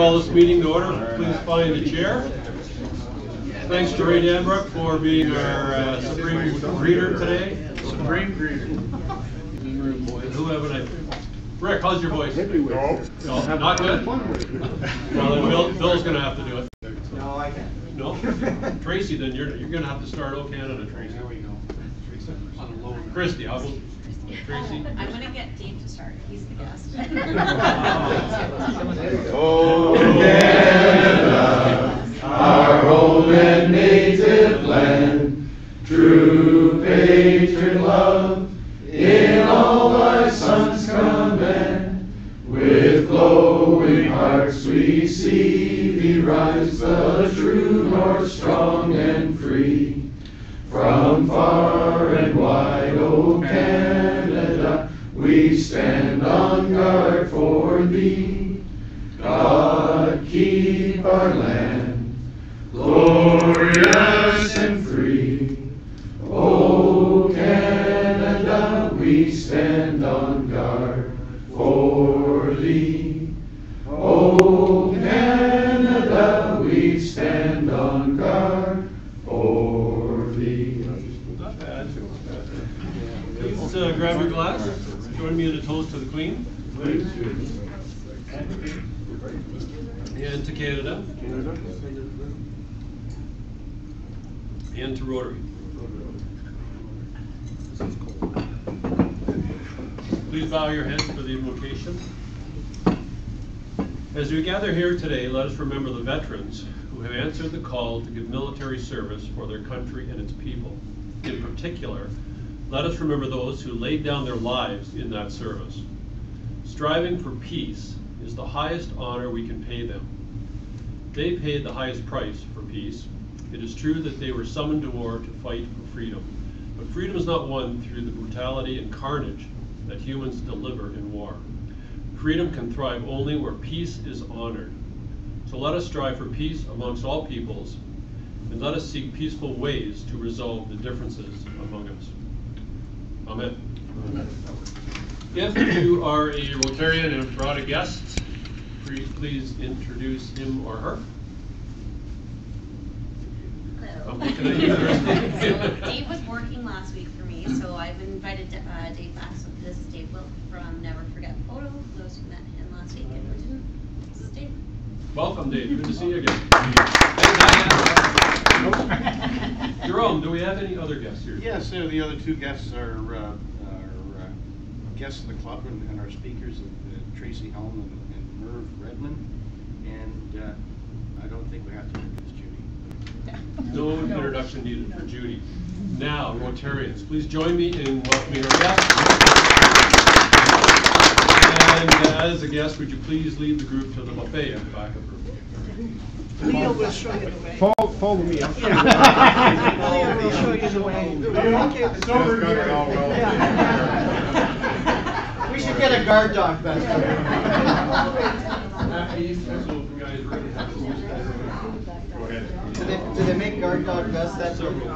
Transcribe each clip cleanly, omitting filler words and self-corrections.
call this meeting to order. Please find a chair. Thanks to Ray Danbrook for being our supreme greeter today. Supreme greeter. Who haven't I? Rick, how's your voice? No, not good. Well, then Bill's going to have to do it. No, I can't. No? Tracy, then you're going to have to start O Canada, Tracy. There we go. Christy, how about Tracy? I'm going to get Dave to start. He's the guest. Oh, Canada, our home and native land, true patriot love, in all our sons command. With glowing hearts we see thee rise, the true north, strong and free. From far and wide, O Canada, we stand on guard for thee. God keep our land glorious and free. O Canada, we stand on guard for thee. O Canada, we stand on guard for thee. Not bad. Please grab your glass. Join me in a toast to the Queen. Please. And to Canada. And to Rotary. Please bow your heads for the invocation. As we gather here today, let us remember the veterans who have answered the call to give military service for their country and its people. In particular, let us remember those who laid down their lives in that service. Striving for peace is the highest honor we can pay them. They paid the highest price for peace. It is true that they were summoned to war to fight for freedom, but freedom is not won through the brutality and carnage that humans deliver in war. Freedom can thrive only where peace is honored. So let us strive for peace amongst all peoples, and let us seek peaceful ways to resolve the differences among us. Amen. Amen. If you are a Rotarian and have brought a guest, please introduce him or her. Hello. I'm looking at you, Christy. So Dave was working last week for me, so I've invited Dave back. So this is Dave Wilk from Never Forget Photo. Those who met him last week and who didn't, this is Dave. Welcome, Dave. Good to see you again. Jerome, do we have any other guests here? Yes, the other two guests are guests of the club and our speakers, Tracy Helm and Merv Redmond. And I don't think we have to introduce Judy. No introduction needed for Judy. Now, Rotarians, please join me in welcoming our guest. And as a guest, would you please lead the group to the buffet at the back of the room? Leo will show you the way. Follow me. Leo will show you the way. It's over here. We should get a guard dog back Go ahead. Do they make guard dog vests? That's so cool.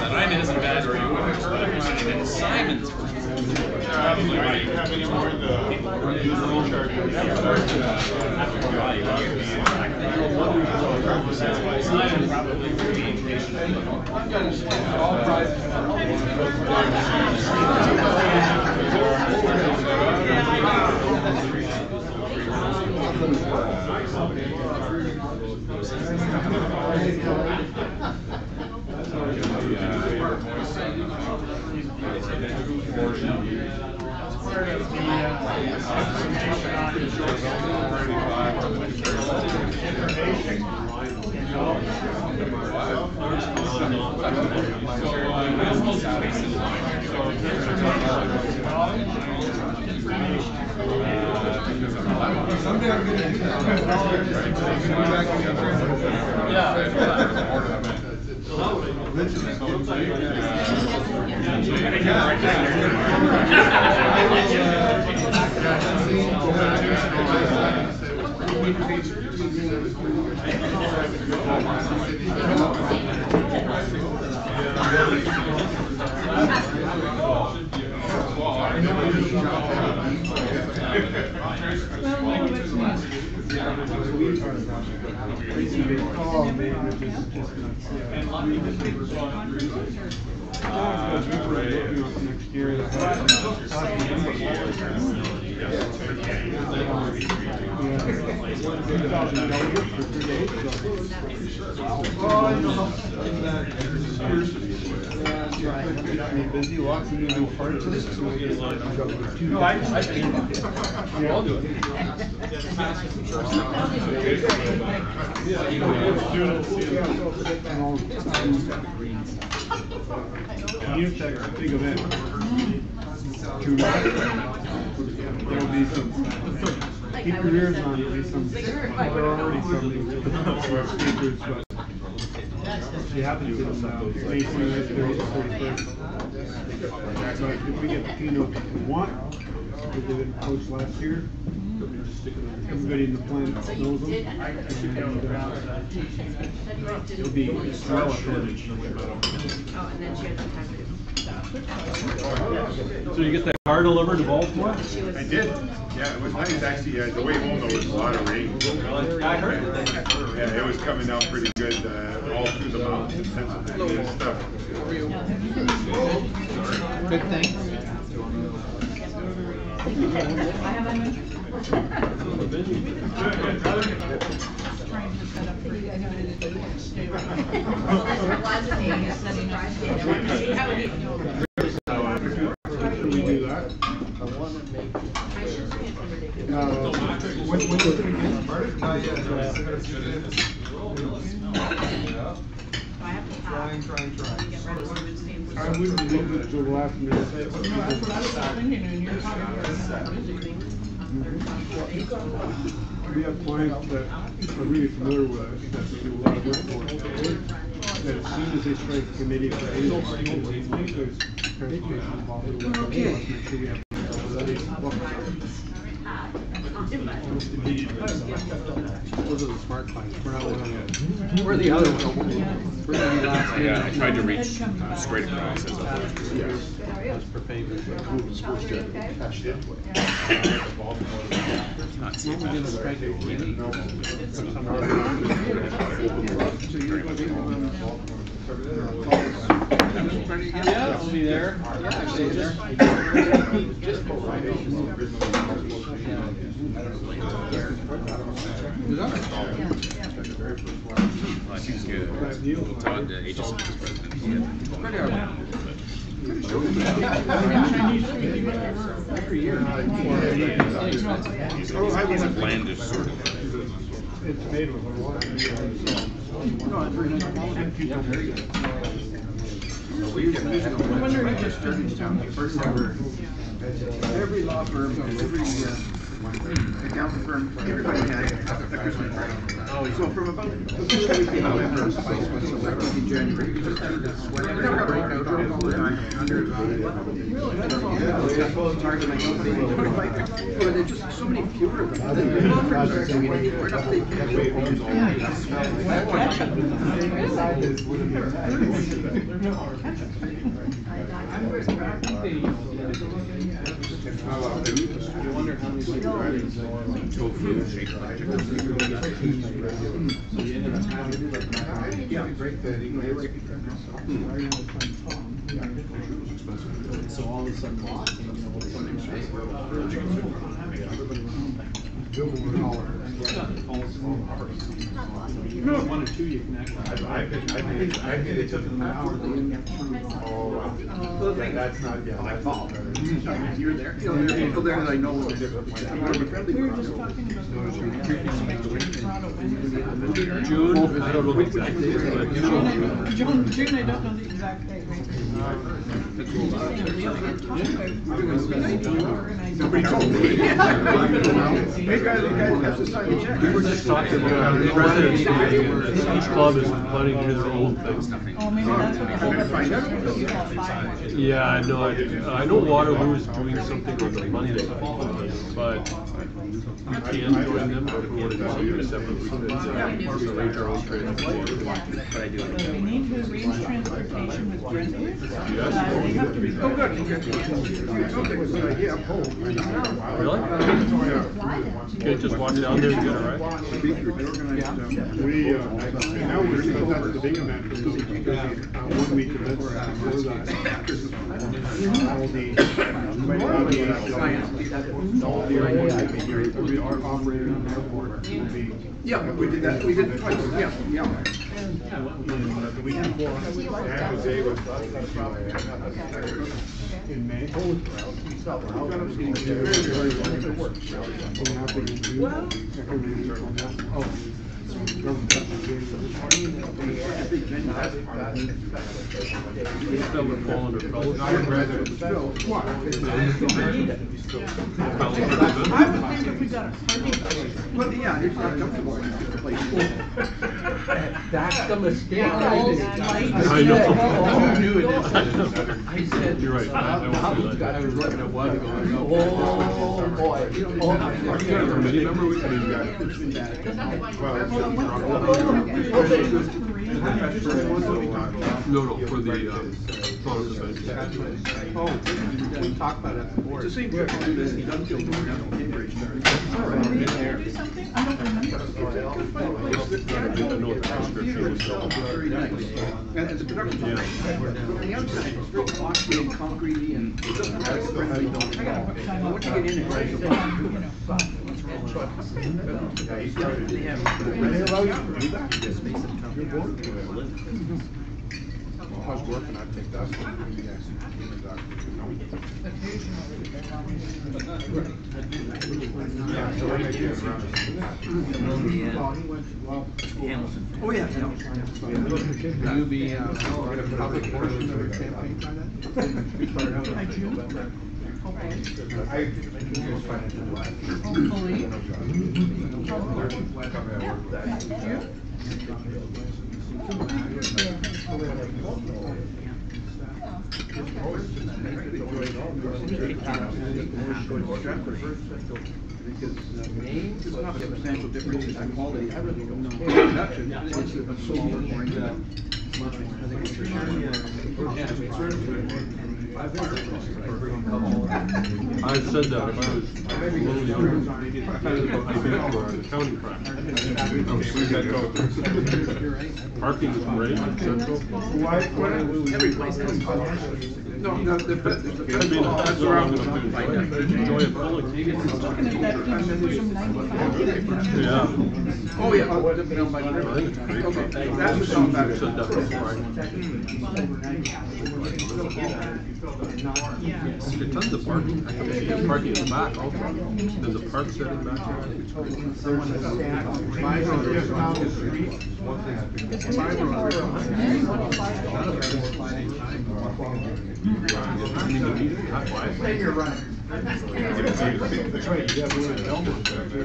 Mine isn't bad or yours, but if you're sitting in Simon's Simon probably would be Someday I'm gonna do busy, lots of new parts. No, I I'll do it. Unitech, big event. There'll be some. Keep your ears on. There'll be some. There are already some speakers, but you have to do them now. But if we get the keynote we want, we did it coach last year. Everybody in the planet knows them. It'll be well shortage. Oh, and then she had the time. So you get that car delivered to Baltimore? I did. Yeah, it was nice actually. The way home there was a lot of rain. I heard that. Yeah, it was coming down pretty good all through the mountains and Pennsylvania and stuff. Good thing. I wouldn't leave it till the last minute. That's what I was thinking, and you're talking about We have clients that are really familiar with us, that we do a lot of work for. That as soon as they strike a committee for any of our there's transportation involved. Okay. Make sure we have. Those are the smart clients. We're not one of them. We're the other one. We're the last. Yeah, I tried to reach straight across as a whole. That's per page. Not too bad. Yeah, I'll be there. Yeah, I'll be there. I think it's good. Todd, HSM president, he had Every year. he's a blandish sort of. It's made with a lot of. No, it's very nice. Very good. I wonder if you're starting to first ever. Every law firm, every accounting firm, everybody had a Christmas party. So from about November, in January, we just had this weather break out all the time. It's hard to make somebody there's just so many fewer of them. I wonder how many Tofu shake magic. So all of a sudden, No, 1 or 2 you can actually. I think it took an hour. Oh, that's not, yeah, my fault. You're there, you know, there are people there that I know. We were just talking about June, I don't know the exact date, but June, I don't know the exact date. Nobody told me. Maybe I have to sign the check. we were just talking about President's Day, and each club is planning to do their own thing. Oh, maybe that's what I'm gonna find out. Yeah, I know Waterloo is doing something on the Monday, but we can join them, but if we want to do something separate, we could arrange our own transportation. We need to arrange transportation with Brentwood. Yes. They have to be. Oh, good. Yeah, I'm home. Really? You can't just walk down there and get it, right? We, now we're still at the big event, we're still, 1 week event before that. All the airport will be operated in the airport, will be. Yeah, we did that, we did it twice, yeah. The week before, Jose was in May. I would think if we got a party. But yeah, it's not comfortable in this place. That's the mistake. Yeah, I old did. lights. I know. You knew it. I said. You're right. I won't do that. I was looking at one going, oh, boy. Remember we No, for the Toronto convention. Oh, we talked about it at the board. It's the same thing to do this, he doesn't feel good now, he didn't reach there. Do something? I don't remember. I know what the prescription was. Very nice. And the production, on the outside, it's very glossy and concretey and it doesn't have a friendly dog. But once you get in it, right? How's working, I think that's what we guys. Oh, yeah, yeah. Will you be, going to public portion of the campaign by then? By June? Hopefully. Because it's not a substantial difference in quality. I really don't know. Production, it's a smaller, more I've said that if I was a little younger, I had about 2 feet for an accounting practice. Parking is great in Central. Every place has colors. No, there's a I mean, that's where I'm gonna enjoy it fully. Looking at that picture from 95. Yeah. Oh, yeah, down by the river. I think it's great. Okay, that's the sound back. You said that before. There's tons of parking. I can see parking in the back also. There's a park setting back there.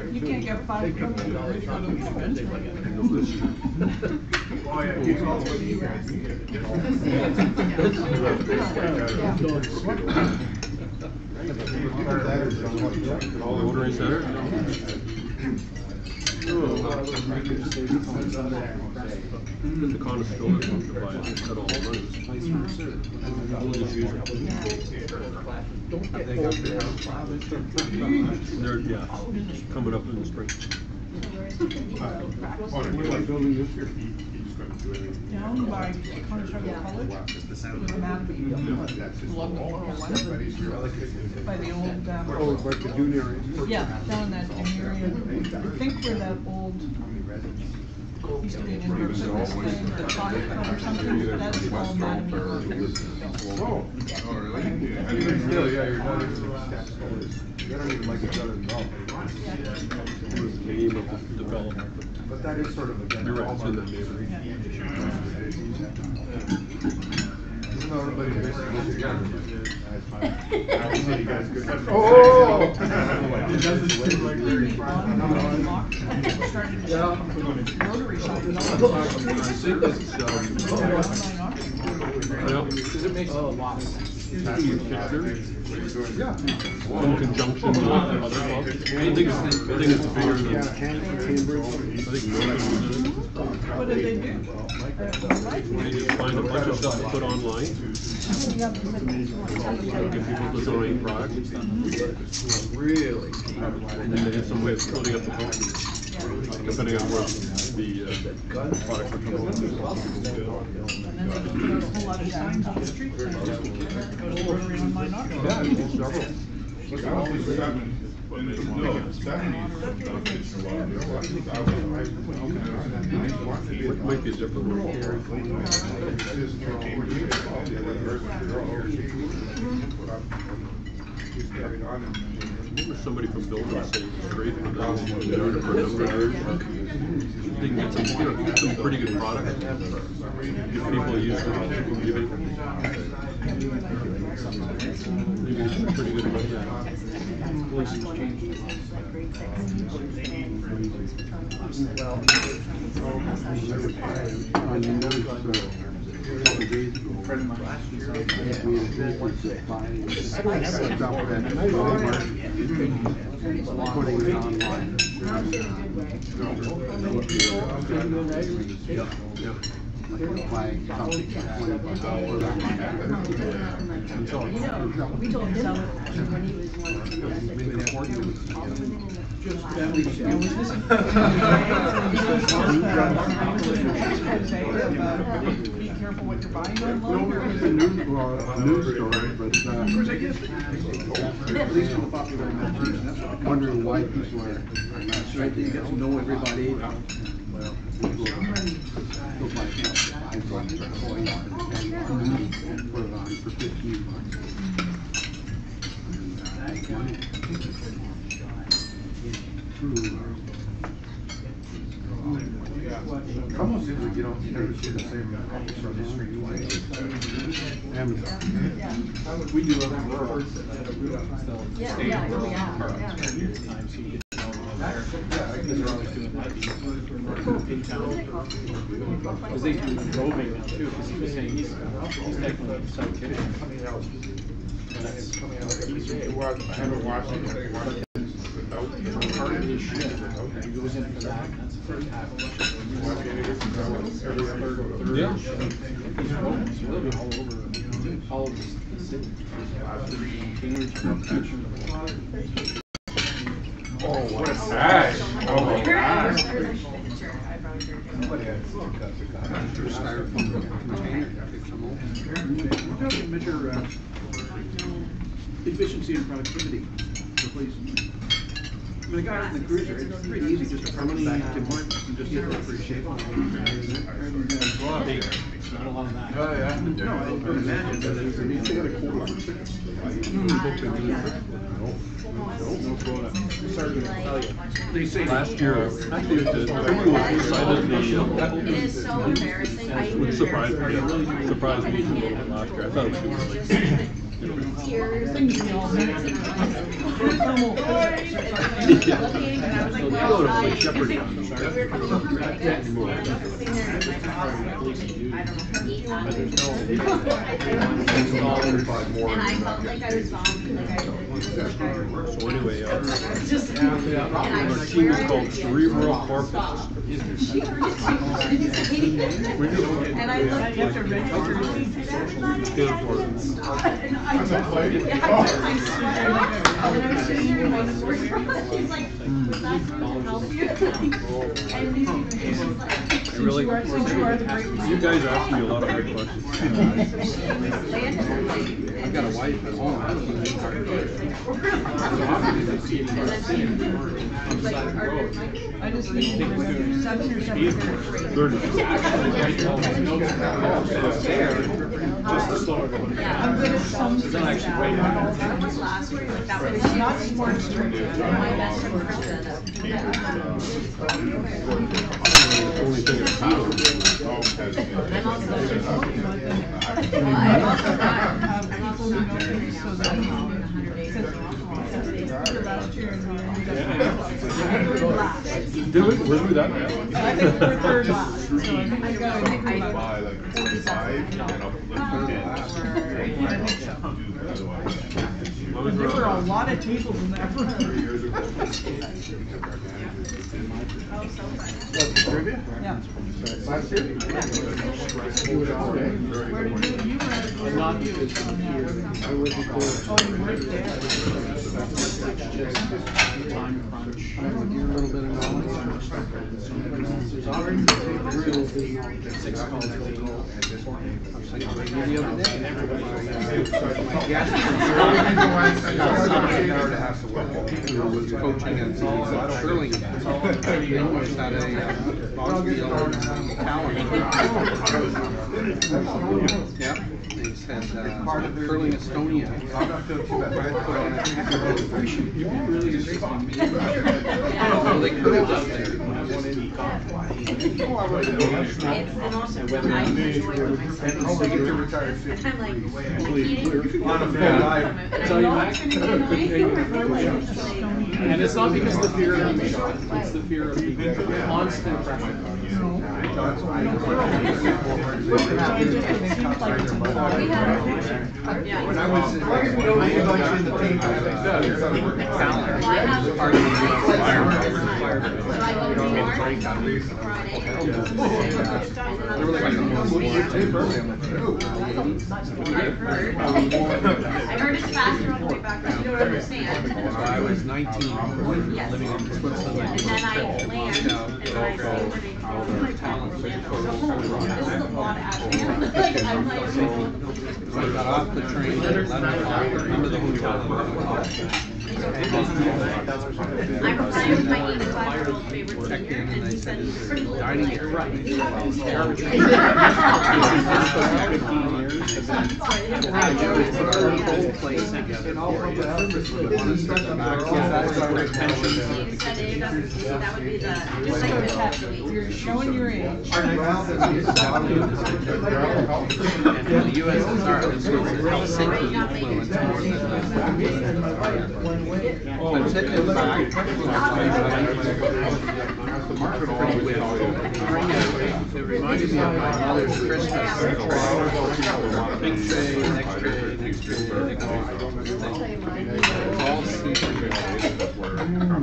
You can't get 5 companies to go to the convention. Oh, yeah, he's all with you guys. Rotary Center. The Conestoga wants to buy it at all runs. We'll just use it. They're, yeah, coming up in the spring. Building this year. down by Conestoga College, anatomy, by the old, Oh, like the junior. yeah, down that area. I think where that old, used to be an indoor fitness thing, or a soccer club or something, that's all anatomy. Oh, really? Still, yeah, you're not even, they don't even like each other at all. It was the name of the development. But that is sort of a. You're right, it's in that neighborhood. Even though everybody's basically lives together. Oh! It doesn't seem like very Rotary shop. Because it makes a lot. Yeah. In conjunction with other clubs. I think it's bigger than. I think What did they do? they just find a bunch of stuff to put online. Get people to donate products. Really? And then they have some way of splitting up the company, depending on where the products are coming from. And then they just put out a whole lot of signs on the street saying, go to Rotary online auction. Yeah, there's several. Might be a different one. Somebody from Building saying it's great for them. They can get some, some pretty good products. If people use them, maybe it's pretty good money. Putting it online. Buy something for $20. We told him so. Be careful what you're buying online. It's a news story, but of course I guess at least in the popular imagination, that's what I'm wondering why people are not straight. You get to know everybody. Well, people buy iPhones or toys and put it on for $15. Almost seems like you don't ever see the same office on the street twice. Amazon. We do every rural. Yeah. Because they do roving now too, because he was saying he's technically in South Kitchen. And that's coming out easier. I haven't watched it. Part of his shift, he goes in for that, and that's the first half. Yeah. He's really all over the city. Oh, what a sash! Oh my gosh! Measure efficiency and productivity for police. I mean, the guy in the cruiser, it's pretty easy just to come back to work and just sit there for a shave. Not a lot of that. Oh, yeah. No, I would imagine that there's an easy They say Last year, actually, everyone was excited. It is so embarrassing. Which surprised me a little bit last year. I thought it was Tears and looking, and I was like, well, we were coming home from Vegas, and I was sitting there in my car, I don't know, 8 hours. And I felt like I was zombie, like I was So anyway, just Our team is called Cerebral Corpus. And I looked You have to register your seat. Stand for it. and I was sitting here and I was he's like, was that going to help you? And he's like, Really? Since you are the great. You guys ask me a lot of hard questions. I've got a wife at home. I don't know hard I just need 7 or 7 Just the slower going. I'm good at some things. That was last week, like that was Not smart strict. my best friend Krista. Only thing is I'm also, well, I'm also not very So that in 100 days. last year and Did we, were we that bad? I think we're third last, so I think we got a good last. By like 45 and up I think so. But there were a lot of tables in that room. 3 years ago. Yeah. Last year? Where did you were? Not you. I wasn't. Oh, you weren't there. Time crunch. I would give a little bit of knowledge. There's already 6 calls a week. I was thinking about you the other day. Who was coaching at Shirley. He almost had a Bosnian talent. Yeah, he said Curling Estonia. Well, they curled out there. And also, I enjoy when my son is and I'm like, And it's not because of the fear of being shot, it's the fear of the constant pressure. When I was in the team, I heard it's faster on the way back, but you don't understand. I was 19, Yes. living in Switzerland. And then I land, and then I see where they call it. This is a lot of action. I'm like, So I got off the train at 11 o'clock, into the hotel. I'm flying with my 85-year-old favorite Checked senior, in and and he they said said, he's is pretty there little. dining area? Whole place together for you. One is at the back. He said it doesn't, so that would be the, just like the test. You're showing your age. And in the USSR, this was a Helsinki influence more than but sitting in the back, it reminded me of my mother's Christmas. Big tray, next tray, next tray, next tray. All seafood.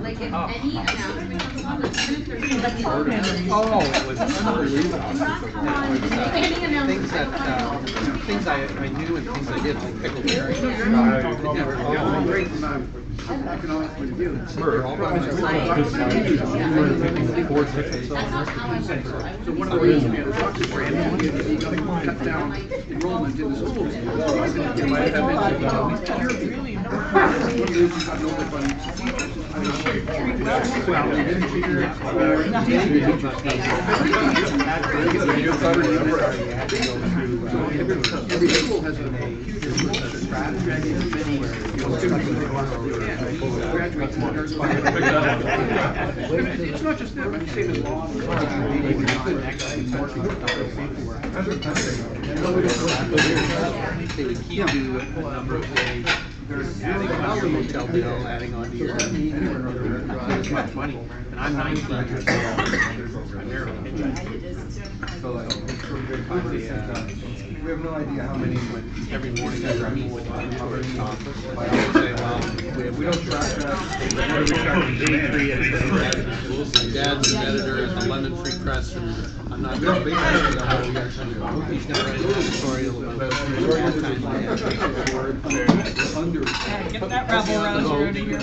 Like if any announcement comes on, the truth, there's like, Oh, it was unbelievable. come on, make any Things announcement. things I knew and things I did, like pickled carrots. They never all great from an economic point of view. They're all by myself. So one of the ways we had a doctor's grant, we cut down enrollment in the schools. You might have mentioned, you're really one reason you got no funding to teachers. Well, they didn't figure it every school has a strategy. It's not just that, but the same as law. They would keep you a number of days, adding on your hotel bill, adding on to your as much money. And I'm 19 years old. So we have no idea how many every morning I meet with the office. I always say, well, we don't track that. Dad's an editor at the London Free Press, and I'm not going to be there. He's going to write an editorial about Get that rabble rouser out of here.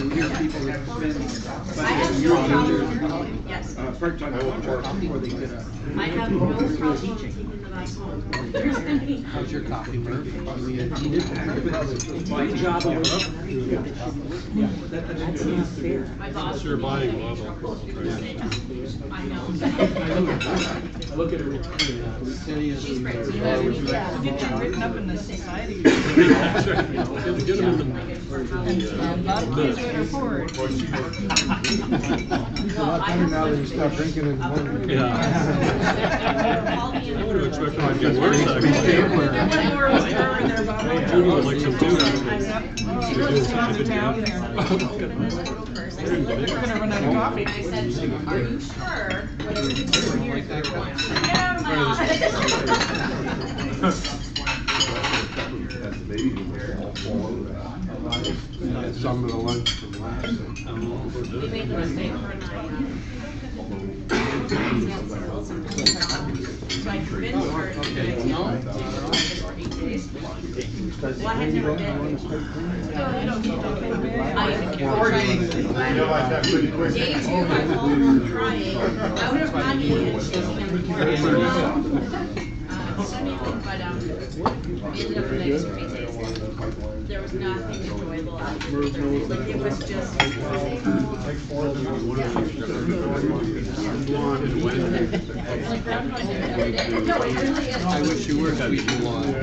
I have no problem. Yes. Part-time before they get a. I have no problem taking the bus home. How's your coffee, Murph? My job. That's not fair. My boss. Sure, buying level. I know. I look at it. She's great. Get you written up in the society. Get them in And Bob keeps it forward. Well, I Now that you stop drinking in the morning. Yeah. I would have expected it to get worse, What more was there in there, Bob? Judy would like some too. You're just out of town here. We're gonna run out of coffee. I said, are you sure? Whatever you do here is what you want. Get out of my office. Some of the lunch from last. We made the mistake for a night. So I convinced her to do it. For 8 days. Well, I had never been. Day 2, I called her crying. I would have run in and she was in the corner. But we ended up the next 3 days. There was nothing enjoyable out of it. Like it was just. I wish you were sweet and blonde.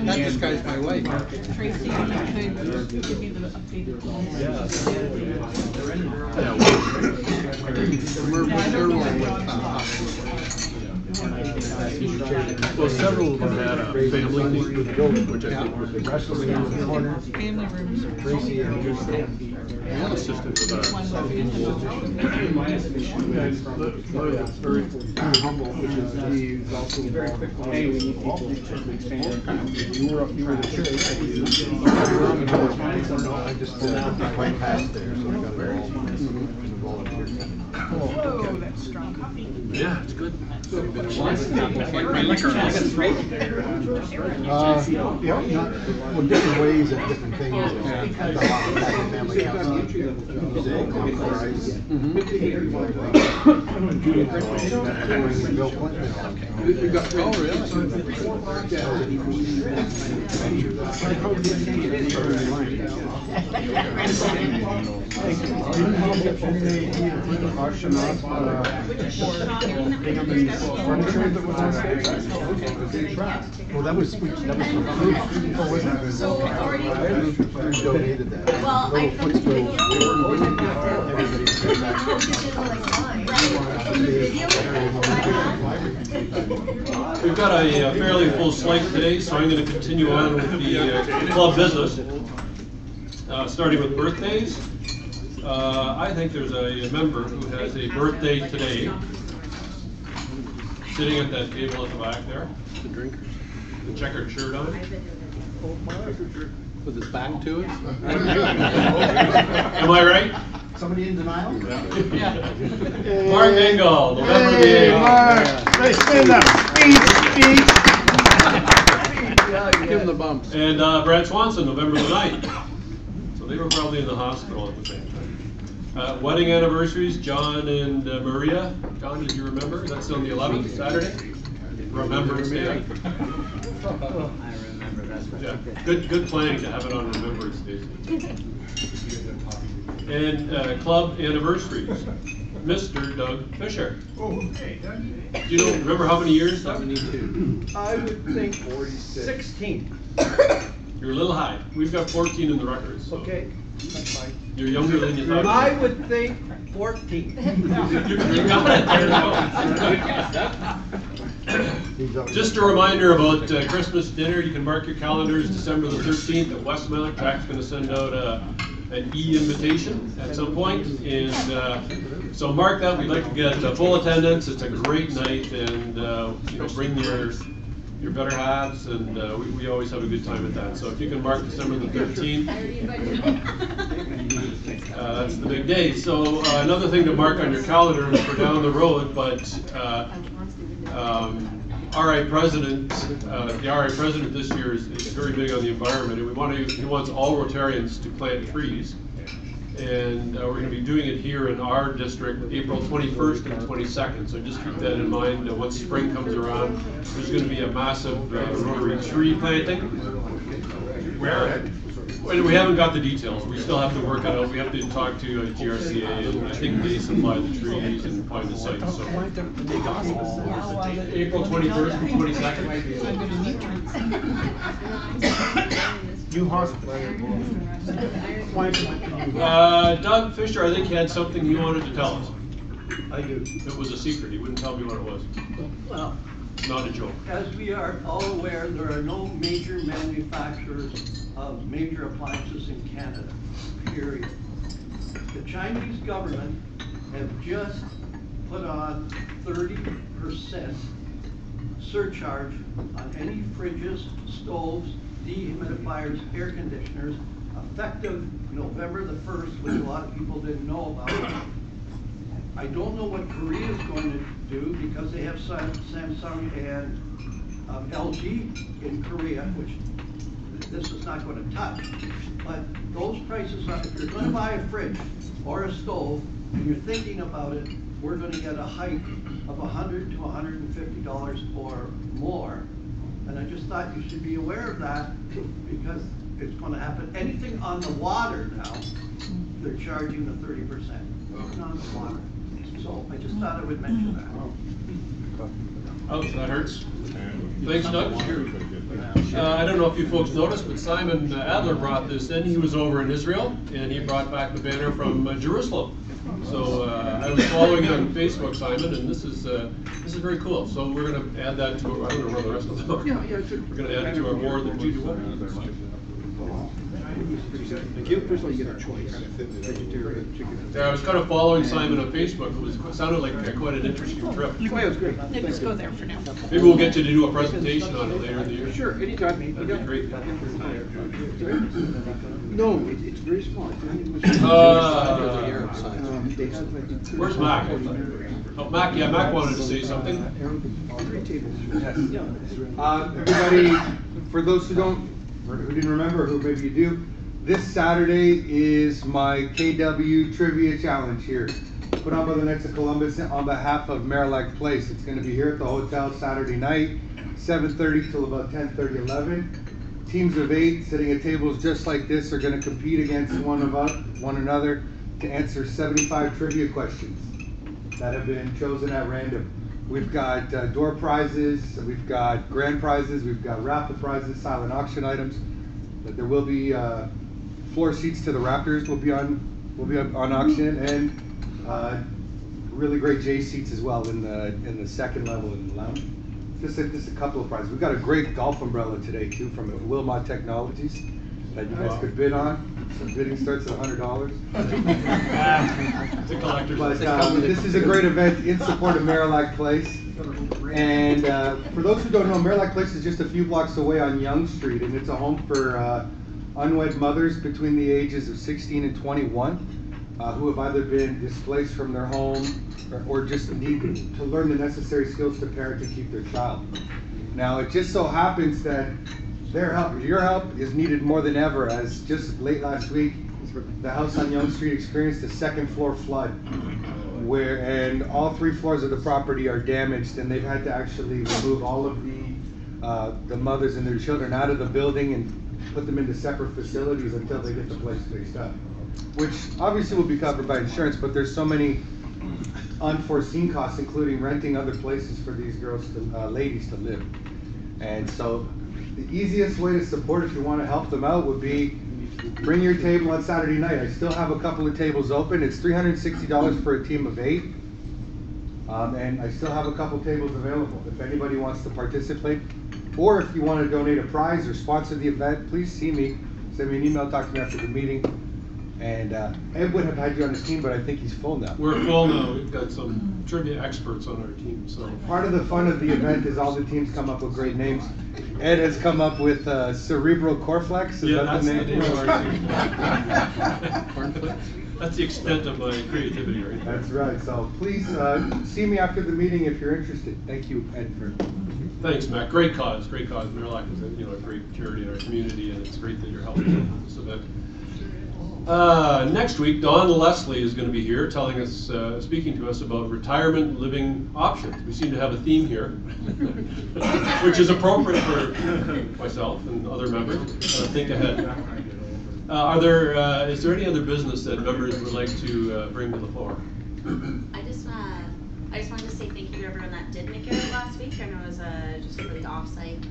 That describes my wife. Tracy, you could give me the updated plans. We're sure one with Well, several of them had a family thing with the building, which I think was Wrestling in the corner. Family rooms. Tracy and one assistant with very humble, which is he's also involved. Hey, we need people to expand. You were the church. I just went past there, so I got involved in the volunteer. Whoa, that's strong coffee. Yeah, it's good. Yeah, not, well, different ways and different things. A lot of family counseling, music, compromise. Bill Clinton. We got, oh, really? Well, that was sweet. That was from fruit. Oh, was that? So already. Donated that. Well, I Little took the footstool. We've got a fairly full slate today, so I'm going to continue on with the club business, starting with birthdays. I think there's a member who has a birthday today, sitting at that table at the back there. The drinkers. The checkered shirt on. With his back to it? Am I right? Somebody in denial? Yeah. Mark Engel, November the 8th. Hey, stand up. Give him the bumps. And Brad Swanson, November the 9th. So they were probably in the hospital at the same time. Wedding anniversaries, John and Maria. John, did you remember? That's on the 11th, Saturday? Remembrance Day. I remember, that's right. Yeah, good planning to have it on Remembrance Day. And club anniversaries, Mr. Doug Fisher. Oh, okay. Do you know, remember how many years, Doug? 72. I would think 16. You're a little high. We've got 14 in the records. So Okay, that's fine. you're younger than you thought. I would think 14. You got it. There you go. Just a reminder about Christmas dinner. You can mark your calendars, December the 13th at Westmount. Jack's going to send out an e-invitation at some point, and so mark that. We'd like to get full attendance. It's a great night, and bring your better halves, and we always have a good time at that. So if you can mark December the 13th. that's the big day. So another thing to mark on your calendar is for down the road, but RI President, the RI President this year is very big on the environment, and he wants all Rotarians to plant trees. And we're going to be doing it here in our district, April 21st and 22nd. So just keep that in mind. Once spring comes around, there's going to be a massive Rotary tree planting. Where? We haven't got the details. We still have to work it out. We have to talk to GRCA, and I think they supply the trees and find the site. So April 21st and 22nd. New hospital. Doug Fisher, I think he had something he wanted to tell us. I do. It was a secret. He wouldn't tell me what it was. Well, Not a joke. as we are all aware, there are no major manufacturers of major appliances in Canada, period. The Chinese government have just put on 30% surcharge on any fridges, stoves, dehumidifiers, air conditioners, effective November the 1st, which a lot of people didn't know about. I don't know what Korea is going to do because they have Samsung and LG in Korea, which this is not going to touch. But those prices, if you're going to buy a fridge or a stove and you're thinking about it, we're going to get a hike of $100 to $150 or more. And I just thought you should be aware of that because it's going to happen. Anything on the water now, they're charging the 30%. Even on the water. So I just thought I would mention that. Oh, that hurts. Thanks, Doug. I don't know if you folks noticed, but Simon Adler brought this in. He was over in Israel, and he brought back the banner from Jerusalem. So I was following it on Facebook, Simon, and this is very cool. So we're going to add that to. I don't know where the rest of them are. We're going to add it to our board. First of all, you get a choice. Vegetarian, chicken. Yeah, I was kind of following Simon on Facebook. It sounded like quite an interesting trip. Oh, yeah, it was great. Let's go there for now. Maybe we'll get you to do a presentation on it later in the year. Sure, anytime. That'd be great. No, it's very small. Where's Mac? Oh, Mac, yeah, Mac wanted to say something. Everybody, for those who didn't remember, who maybe you do, this Saturday is my KW Trivia Challenge here, put on by the Knights of Columbus on behalf of Merrillac Place. It's going to be here at the hotel Saturday night, 7:30 till about 10:30, 11. Teams of 8 sitting at tables just like this are going to compete against one another to answer 75 trivia questions that have been chosen at random. We've got door prizes, we've got grand prizes, we've got raffle prizes, silent auction items. But there will be floor seats to the Raptors will be on auction, and really great J seats as well in the second level in the lounge. Just a couple of prizes. We've got a great golf umbrella today too from Wilmot Technologies that you guys could bid on. So bidding starts at $100. It's a collector's. But this is a great event in support of Merrillac Place. And for those who don't know, Merrillac Place is just a few blocks away on Yonge Street, and it's a home for unwed mothers between the ages of 16 and 21 who have either been displaced from their home or just need to learn the necessary skills to parent and keep their child. Now, it just so happens that your help is needed more than ever, as just late last week, the house on Yonge Street experienced a second floor flood, and all 3 floors of the property are damaged, and they've had to actually remove all of the mothers and their children out of the building and put them into separate facilities until they get the place fixed up, which obviously will be covered by insurance, but there's so many unforeseen costs, including renting other places for these ladies to live. And so the easiest way to support if you want to help them out would be bring your table on Saturday night. I still have a couple of tables open. It's $360 for a team of 8. And I still have a couple tables available. If anybody wants to participate, or if you want to donate a prize or sponsor the event, please see me. Send me an email, talk to me after the meeting. And Ed would have had you on his team, but I think he's full now. We're full now. We've got some trivia experts on our team. So part of the fun of the event is all the teams come up with great names. Ed has come up with Cerebral Corflex. Is that the name? of our team. That's the extent of my creativity right there. That's right. So please see me after the meeting if you're interested. Thank you, Ed. Thanks, Matt. Great cause. Great cause. Miralac is a great charity in our community, and it's great that you're helping with this event. Next week, Dawn Leslie is going to be here, telling us, speaking to us about retirement living options. We seem to have a theme here, which is appropriate for myself and other members. Think ahead. Is there any other business that members would like to bring to the floor? I just wanted to say thank you to everyone that did make it out last week. I know it was just a really offsite.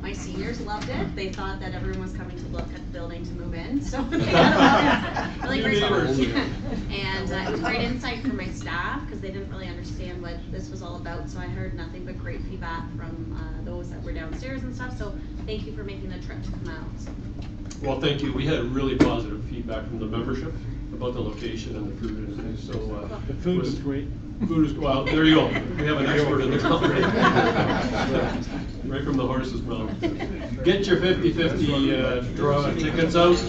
My seniors loved it. They thought that everyone was coming to look at the building to move in, so they had a lot of really great fun. And it was great insight for my staff because they didn't really understand what this was all about. So I heard nothing but great feedback from those that were downstairs and stuff. So thank you for making the trip to come out. So. Well, thank you. We had really positive feedback from the membership about the location and the food and things. So the food was great. Food is, well, there you go. We have an expert in the company. Right from the horse's mouth. Get your 50-50 draw tickets out.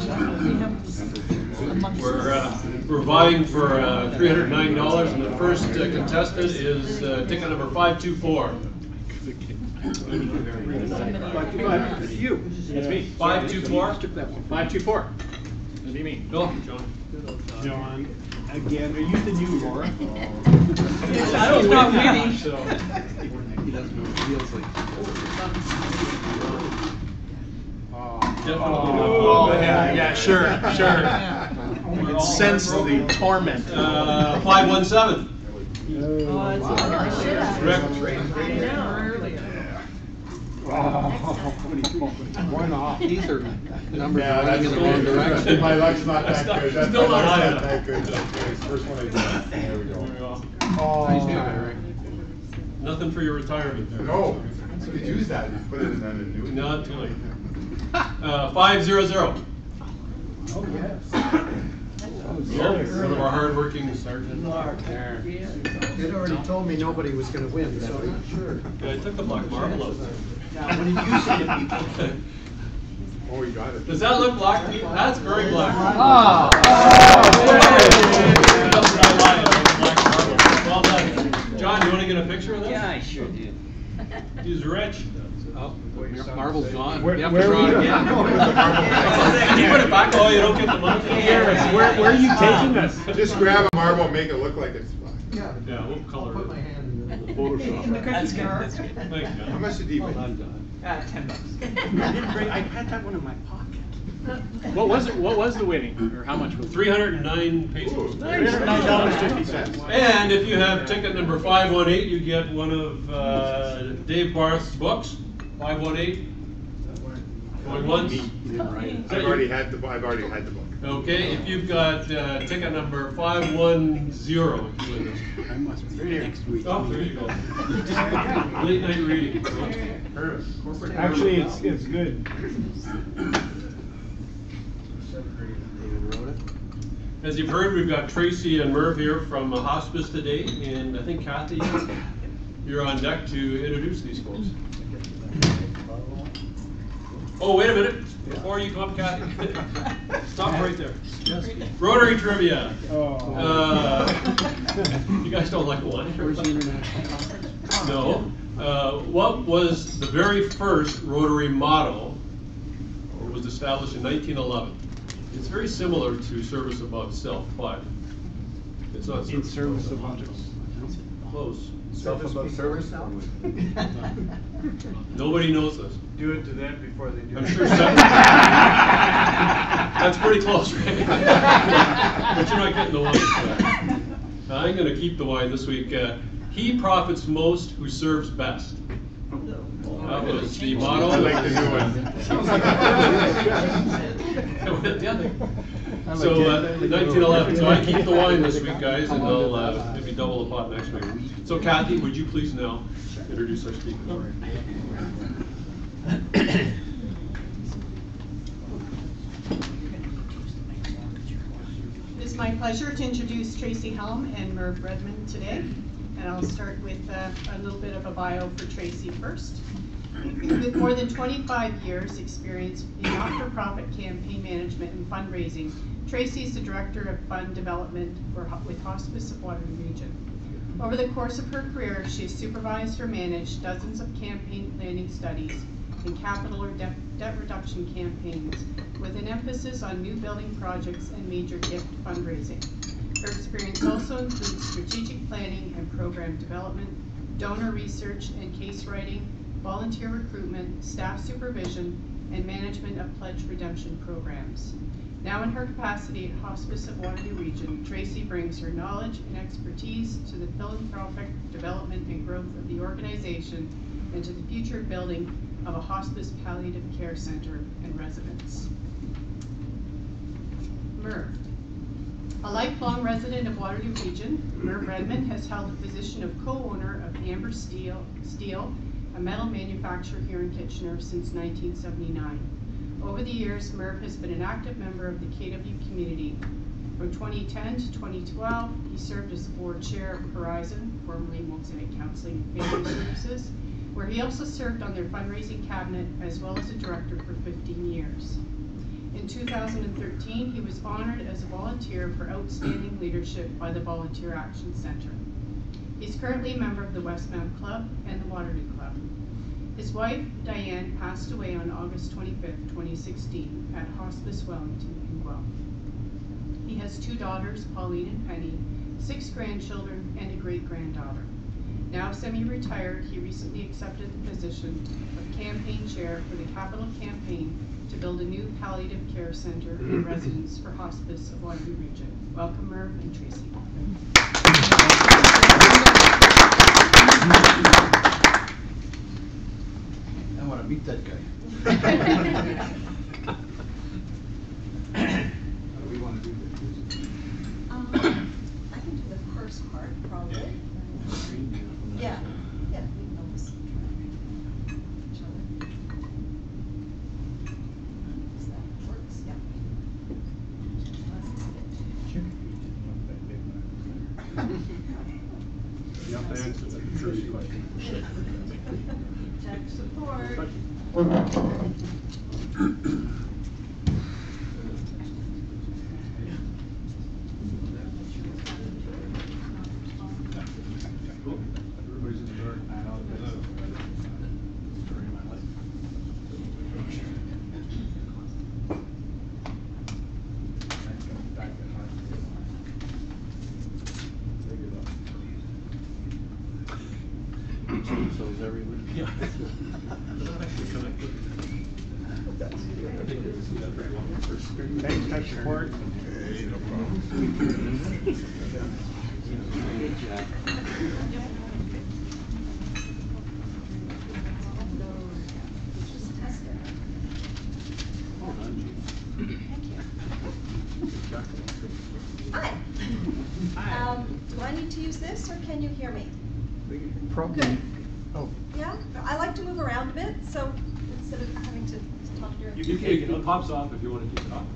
We're vying for $309, and the first contestant is ticket number 524. It's you. It's me. 524. 524. What do you mean? Go, John. John, again, are you the new Laura? I don't know, maybe. So he doesn't know what it feels like. Oh, yeah, sure. You can sense the torment. 517. Oh, it's One off. These are numbers Yeah, running in the wrong direction. My luck's not that good. That's Still my not luck's high not that good. That's the first one I did. There we go. Oh. Nothing for your retirement there. No, you could use that. You put it in an annuity. Not too late. 500. Oh, yes. One of our hardworking sergeants. There. It already told me nobody was going to win, so I'm sure. Yeah, I took the black marble out there. Now, what did you say to people? Oh, you got it. Does that look black? That's very black. Oh. Well done. John, you want to get a picture of that? Yeah, I sure do. He's rich. Oh, marble's gone. Where You have to draw it again. Can you put it back? Oh, you don't get the money? Where are you taking us? Just grab a marble and make it look like it's black. Yeah, we'll color Put my it. hand in the Photoshop. In the cookie jar. Thanks, How John. much did he pay? $10. $10. I didn't bring. I had that one in my pocket. What was it? What was the winning, or how much was it? 309 pesos. $309.50. And if you have ticket number 518, you get one of Dave Barth's books. 518. Going once. You didn't write it. I've already had the book. Okay, if you've got ticket number 510, if you win this. I must be here next week. Oh, there you go. Late night reading. Perfect. Corporate. Actually, it's good. David wrote it. As you've heard, we've got Tracy and Merv here from Hospice today, and I think Kathy, you're on deck to introduce these folks. Oh, wait a minute. Before you come up, Kathy, stop right there. Rotary trivia. You guys don't like wine? Where's the international conference? No. What was the very first Rotary motto? It was established in 1911. It's very similar to service above self, but it's not In service of others. close. Self above service now? Nobody knows this. Do it to them before they do I'm it. sure that's pretty close, right? But you're not getting the wine. I'm going to keep the wine this week. He profits most who serves best. That was the motto. I like the new one. So 1911. So I keep the wine this week, guys, and I'll maybe double the pot next week. So Kathy, would you please now introduce our speaker? It is my pleasure to introduce Tracy Helm and Merv Redmond today. And I'll start with a little bit of a bio for Tracy first. With more than 25 years experience in not-for-profit campaign management and fundraising, Tracy is the Director of Fund Development with Hospice Waterloo Region. Over the course of her career, she has supervised or managed dozens of campaign planning studies and capital or debt reduction campaigns with an emphasis on new building projects and major gift fundraising. Her experience also includes strategic planning and program development, donor research and case writing, volunteer recruitment, staff supervision, and management of pledge redemption programs. Now in her capacity at Hospice of Waterloo Region, Tracy brings her knowledge and expertise to the philanthropic development and growth of the organization and to the future building of a hospice palliative care center and residence. Merv. A lifelong resident of Waterloo Region, Merv Redmond has held the position of co-owner of Amber Steel, a metal manufacturer here in Kitchener since 1979. Over the years, Merv has been an active member of the KW community. From 2010 to 2012, he served as the board chair of Horizon, formerly Mosaic Counseling and Family Services, where he also served on their fundraising cabinet as well as a director for 15 years. In 2013, he was honored as a volunteer for outstanding leadership by the Volunteer Action Center. He's currently a member of the Westmount Club and the Waterloo Club. His wife, Diane, passed away on August 25th, 2016 at Hospice Wellington in Guelph. He has 2 daughters, Pauline and Penny, 6 grandchildren, and a great-granddaughter. Now semi-retired, he recently accepted the position of campaign chair for the capital campaign to build a new palliative care center and residence for Hospice of Waterloo Region. Welcome, Merv and Tracy. I want to meet that guy. How do we want to do this? I can do the first part, probably. Yeah, yeah, we can almost try each other. Does that works? Yeah. You have to answer the Tracy question. Tech support. Everybody's in the dark. Chainsaws everywhere. Yeah. Thanks, tech support. Hey, no problem. Good job. Just test it. Well done, Chief. Thank you. Hi. Do I need to use this, or can you hear me? Probably. Good. Oh. Yeah, I like to move around a bit, so instead of having to talk during. It pops off if you want to keep it off.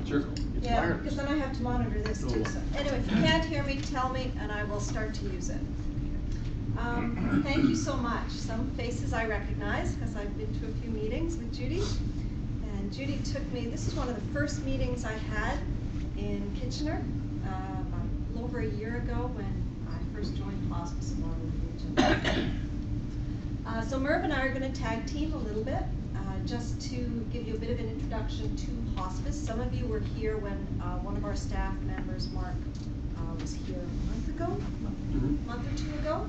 Sure. Yeah, because then I have to monitor this too. So anyway, if you can't hear me, tell me, and I will start to use it. Thank you so much. Some faces I recognize because I've been to a few meetings with Judy. And Judy took me, this is one of the first meetings I had in Kitchener about a little over a year ago when I first joined Hospice Waterloo Region. So Merv and I are going to tag team a little bit, just to give you a bit of an introduction to hospice. Some of you were here when one of our staff members, Mark, was here a month ago, a month or 2 ago.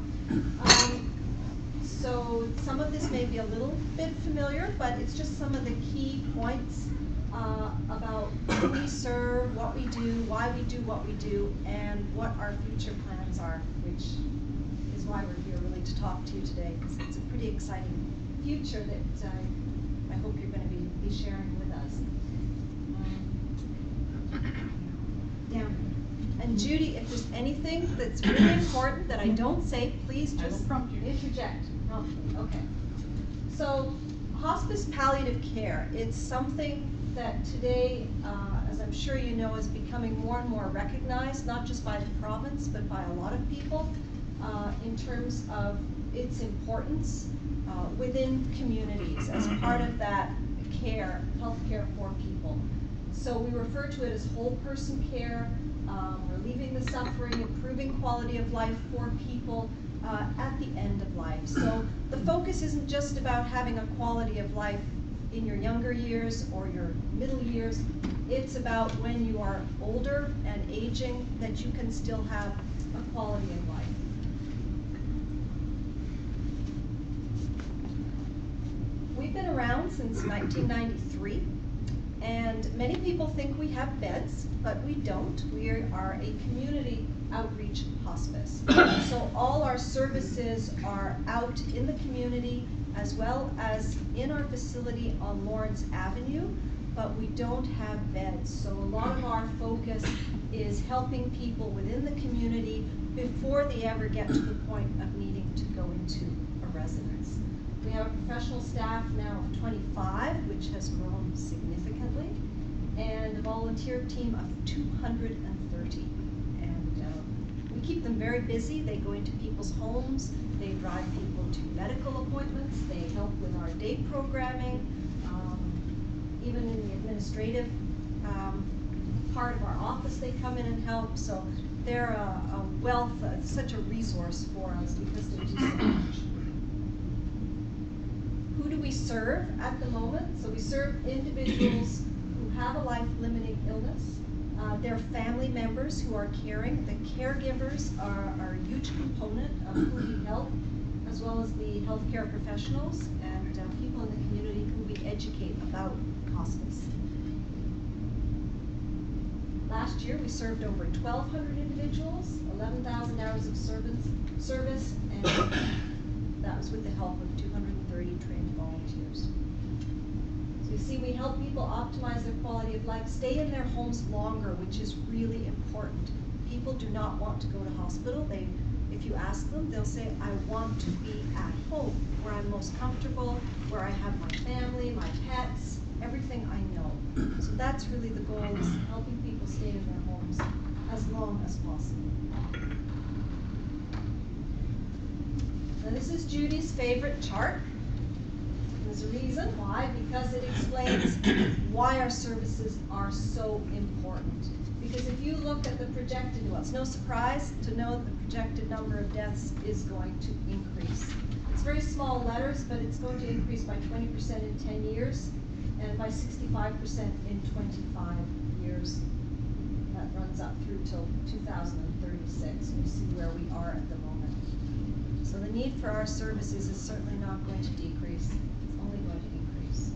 So some of this may be a little bit familiar, but it's just some of the key points about who we serve, what we do, why we do what we do, and what our future plans are, which is why we're here really to talk to you today, because it's a pretty exciting future that I hope you're going to be sharing with us. Down here. And Judy, if there's anything that's really important that I don't say, please just interject. Okay. So, hospice palliative care, it's something that today, as I'm sure you know, is becoming more and more recognized, not just by the province, but by a lot of people, in terms of its importance within communities as part of that care, healthcare for people. So we refer to it as whole person care, relieving the suffering, improving quality of life for people at the end of life. So the focus isn't just about having a quality of life in your younger years or your middle years. It's about when you are older and aging that you can still have a quality of life. We've been around since 1993, and many people think we have beds, but we don't. We are a community outreach hospice. So all our services are out in the community as well as in our facility on Lawrence Avenue, but we don't have beds. So a lot of our focus is helping people within the community before they ever get to the point of needing to go into a residence. We have a professional staff now of 25, which has grown significantly, and a volunteer team of 230. We keep them very busy. They go into people's homes, they drive people to medical appointments, they help with our day programming, even in the administrative part of our office they come in and help. So they're a wealth, such a resource for us because they do so much. Who do we serve at the moment? So we serve individuals who have a life-limiting illness. Their family members who are caring. The caregivers are a huge component of who we help, as well as the healthcare professionals and people in the community who we educate about hospice. Last year we served over 1,200 individuals, 11,000 hours of service, and that was with the help of 230 trained volunteers. So you see, we help people optimize their quality of life, stay in their homes longer, which is really important. People do not want to go to hospital. If you ask them, they'll say, I want to be at home, where I'm most comfortable, where I have my family, my pets, everything I know. So that's really the goal, is helping people stay in their homes as long as possible. Now this is Judy's favorite chart. There's a reason why, because it explains why our services are so important. Because if you look at the projected, well, it's no surprise to know that the projected number of deaths is going to increase. It's very small letters, but it's going to increase by 20% in 10 years and by 65% in 25 years. That runs up through till 2036, and you see where we are at the moment. So the need for our services is certainly not going to decrease. It's only going to increase.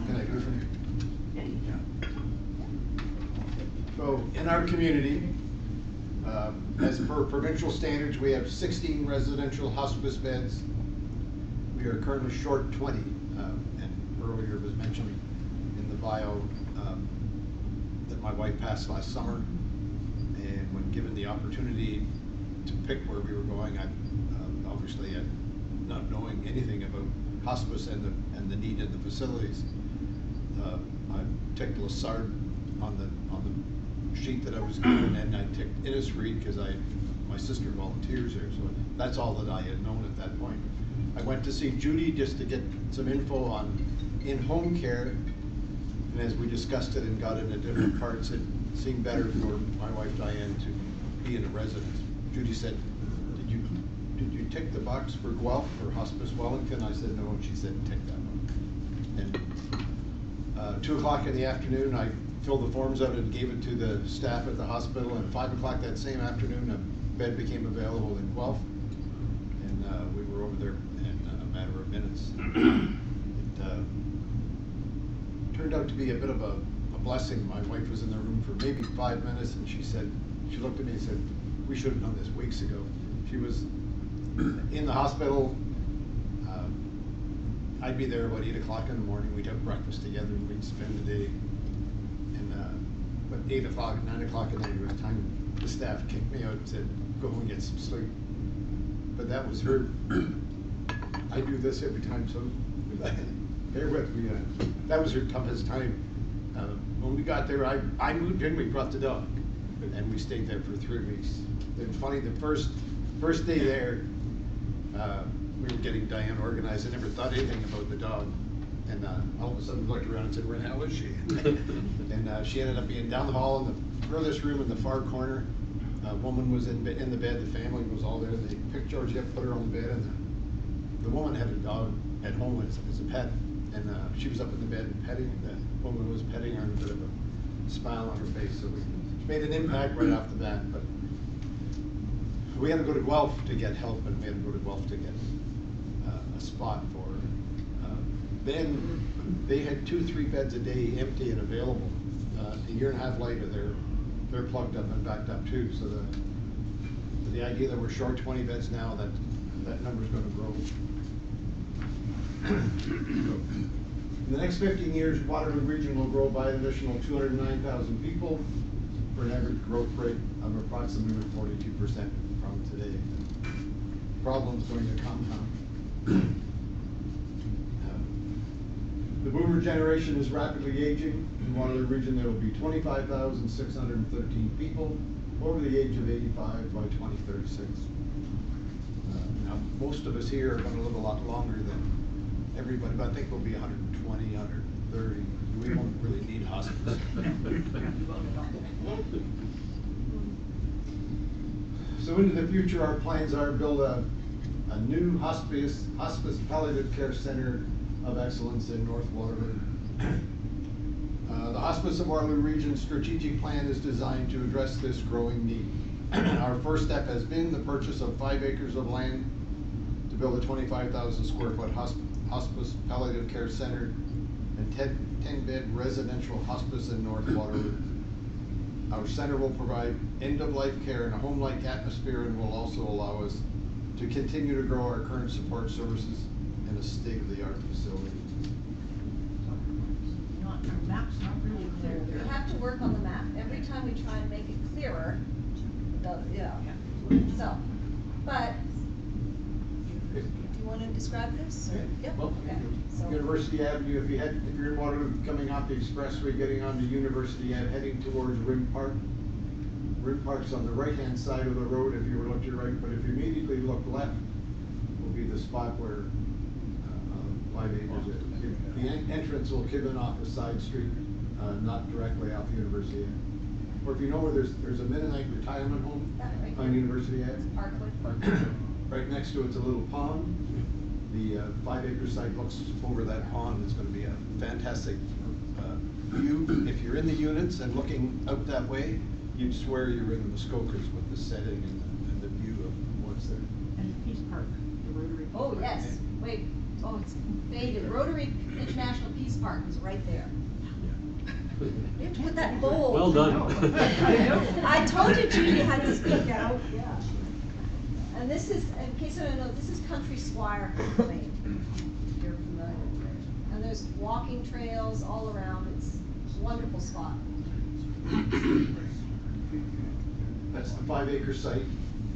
Can I go from here? So in our community, as per provincial standards, we have 16 residential hospice beds. We are currently short 20, and earlier was mentioned in the bio that my wife passed last summer, and when given the opportunity to pick where we were going, I obviously, not knowing anything about hospice and the need in the facilities, I ticked Lessard on the sheet that I was given, and I ticked Innisfree because my sister volunteers there, so that's all that I had known at that point. I went to see Judy just to get some info on in-home care, and as we discussed it and got into different parts, it seemed better for my wife Diane to be in a residence. Judy said, did you tick the box for Guelph or Hospice Wellington? I said no, and she said tick that one. And 2 o'clock in the afternoon, I filled the forms out and gave it to the staff at the hospital, and 5 o'clock that same afternoon, a bed became available in Guelph, and we were over there in a matter of minutes. It turned out to be a bit of a blessing. My wife was in the room for maybe 5 minutes, and she looked at me and said, we should have done this weeks ago. She was in the hospital. I'd be there about 8 o'clock in the morning. We'd have breakfast together and we'd spend the day. And but 8 o'clock, 9 o'clock at night, it was time. The staff kicked me out and said, go and get some sleep. But that was her. I do this every time, so bear with me. That was her toughest time. When we got there, I moved in, we brought the dog, and we stayed there for 3 weeks. It was funny, the first First day there, we were getting Diane organized. I never thought anything about the dog. And all of a sudden looked around and said, where the hell is she? And she ended up being down the hall in the furthest room in the far corner. A woman was in the bed, the family was all there. They picked Georgie up, put her on the bed, and the woman had a dog at home as a pet. And she was up in the bed and petting, the woman was petting her and a bit of a smile on her face. So we made an impact right off the bat. But we had to go to Guelph to get help, and we had to go to Guelph to get a spot for her. Then they had 2-3 beds a day empty and available. A year and a half later, they're plugged up and backed up too. So the idea that we're short 20 beds now, that number's going to grow. In the next 15 years, Waterloo region will grow by an additional 209,000 people for an average growth rate of approximately 42% from today. Problem's going to compound. The boomer generation is rapidly aging. In Waterloo region, there will be 25,613 people over the age of 85 by 2036. Now, most of us here are going to live a lot longer than everybody, but I think we'll be 120, 130. We won't really need hospice. So into the future, our plans are to build a new hospice palliative care center of excellence in North Waterloo. The Hospice of Waterloo Region strategic plan is designed to address this growing need. Our first step has been the purchase of 5 acres of land to build a 25,000 square foot hospice palliative care center and 10-bed residential hospice in North Waterloo. Our center will provide end-of-life care in a home-like atmosphere and will also allow us to continue to grow our current support services in a state-of-the-art facility. Our map's not really clear. We have to work on the map. Every time we try and make it clearer, so, but, do you want to describe this? Yep. Well, Okay. So, University Avenue, if you're in Waterloo coming off the expressway, getting onto University Ave, heading towards Rim Park. Rim Park's on the right-hand side of the road if you were to look to your right, but if you immediately look left, will be the spot where 5 acres is. The entrance will come in off a side street, not directly off University Ave. Or if you know where there's a Mennonite retirement home right on University Ave. Parkwood. Right next to it's a little pond. The 5 acre site looks over that pond. It's going to be a fantastic view. If you're in the units and looking out that way, you'd swear you're in the Muskokers with the setting and the view of what's there. And Peace Park, the Rotary. oh, yes, wait, oh, it's faded. Rotary International Peace Park is right there. You have to put that bold. Well done. I told you Judy had to speak out, yeah. And this is, in case I don't know, this is Country Squire Lane, if you're familiar with it. And there's walking trails all around. It's a wonderful spot. That's the 5 acre site.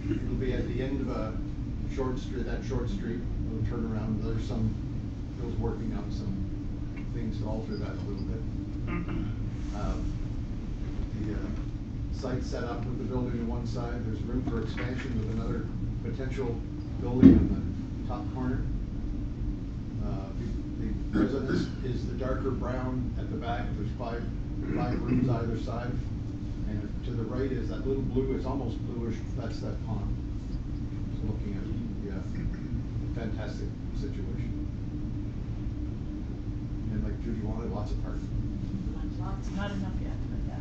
It'll be at the end of a short street, It'll turn around. There's Bill's working on some things to alter that a little bit. The site set up with the building on one side. There's room for expansion with another potential building in the top corner. The residence is the darker brown at the back. There's five rooms either side. And to the right is that little blue, it's almost bluish, that's that pond. So looking at a fantastic situation. And like Judy wanted, lots of parking. Lots. Not enough yet, but yeah.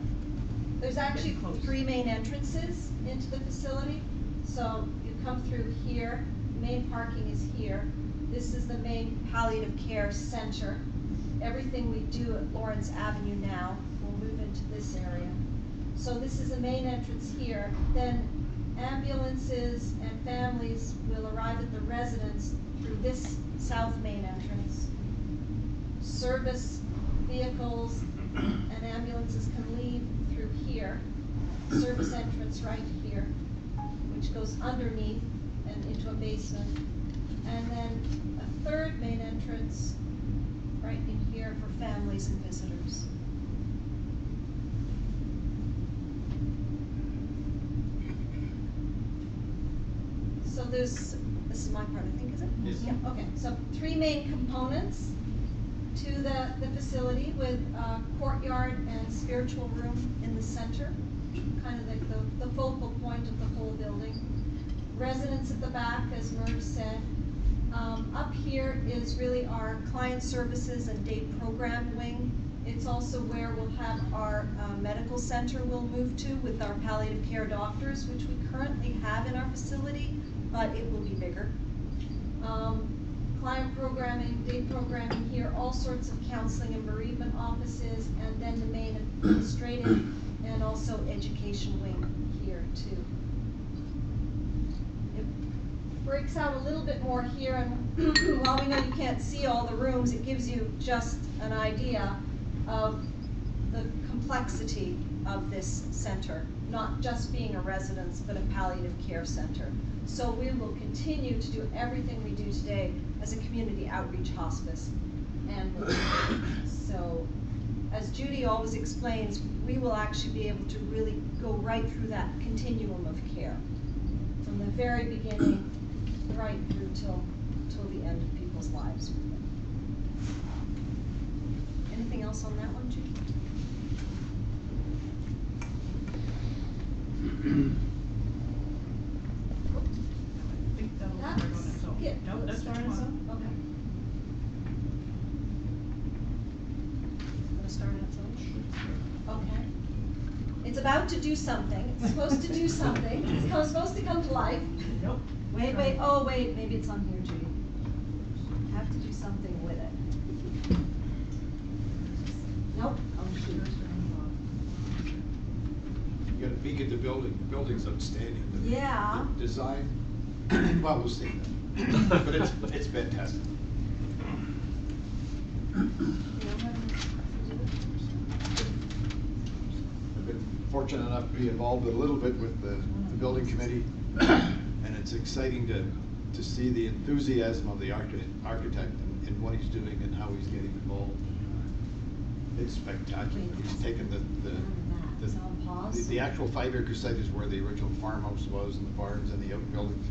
There's actually 3 main entrances into the facility. So you come through here, main parking is here. This is the main palliative care center. Everything we do at Lawrence Avenue now will move into this area. So this is the main entrance here. Then ambulances and families will arrive at the residence through this south main entrance. Service vehicles and ambulances can leave through here. Service entrance right here, which goes underneath and into a basement. And then a third main entrance right in here for families and visitors. this is my part, I think, is it? Yes. Yeah, okay, so 3 main components to the facility with courtyard and spiritual room in the center, kind of like the focal point of the whole building. Residents at the back, as Merv said. Up here is really our client services and day program wing. It's also where we'll have our medical center we'll move to with our palliative care doctors, which we currently have in our facility, but it will be bigger. Client programming, day programming here, all sorts of counseling and bereavement offices, and then the main administrative and also education wing here too. It breaks out a little bit more here, and while we know you can't see all the rooms, it gives you just an idea of the complexity of this center, not just being a residence, but a palliative care center. So we will continue to do everything we do today as a community outreach hospice. And so, as Judy always explains, we will actually be able to really go right through that continuum of care, from the very beginning right through till the end of people's lives. Anything else on that one, Judy? I think that'll start on its own. Yeah, Nope, that's start on its own? Okay. Gonna start on its own? Okay. It's about to do something. It's supposed to do something. It's supposed to come to life. Nope. Wait, oh wait, maybe it's on here, Judy. Have to do something with it. Nope. Oh, shoot. You got a peek at the building. The building's outstanding. The Yeah. design, well, we'll see. But it's fantastic. I've been fortunate enough to be involved a little bit with the building committee, and it's exciting to see the enthusiasm of the architect and what he's doing and how he's getting involved. It's spectacular. He's taken the actual 5-acre site is where the original farmhouse was, and the barns and the outbuildings,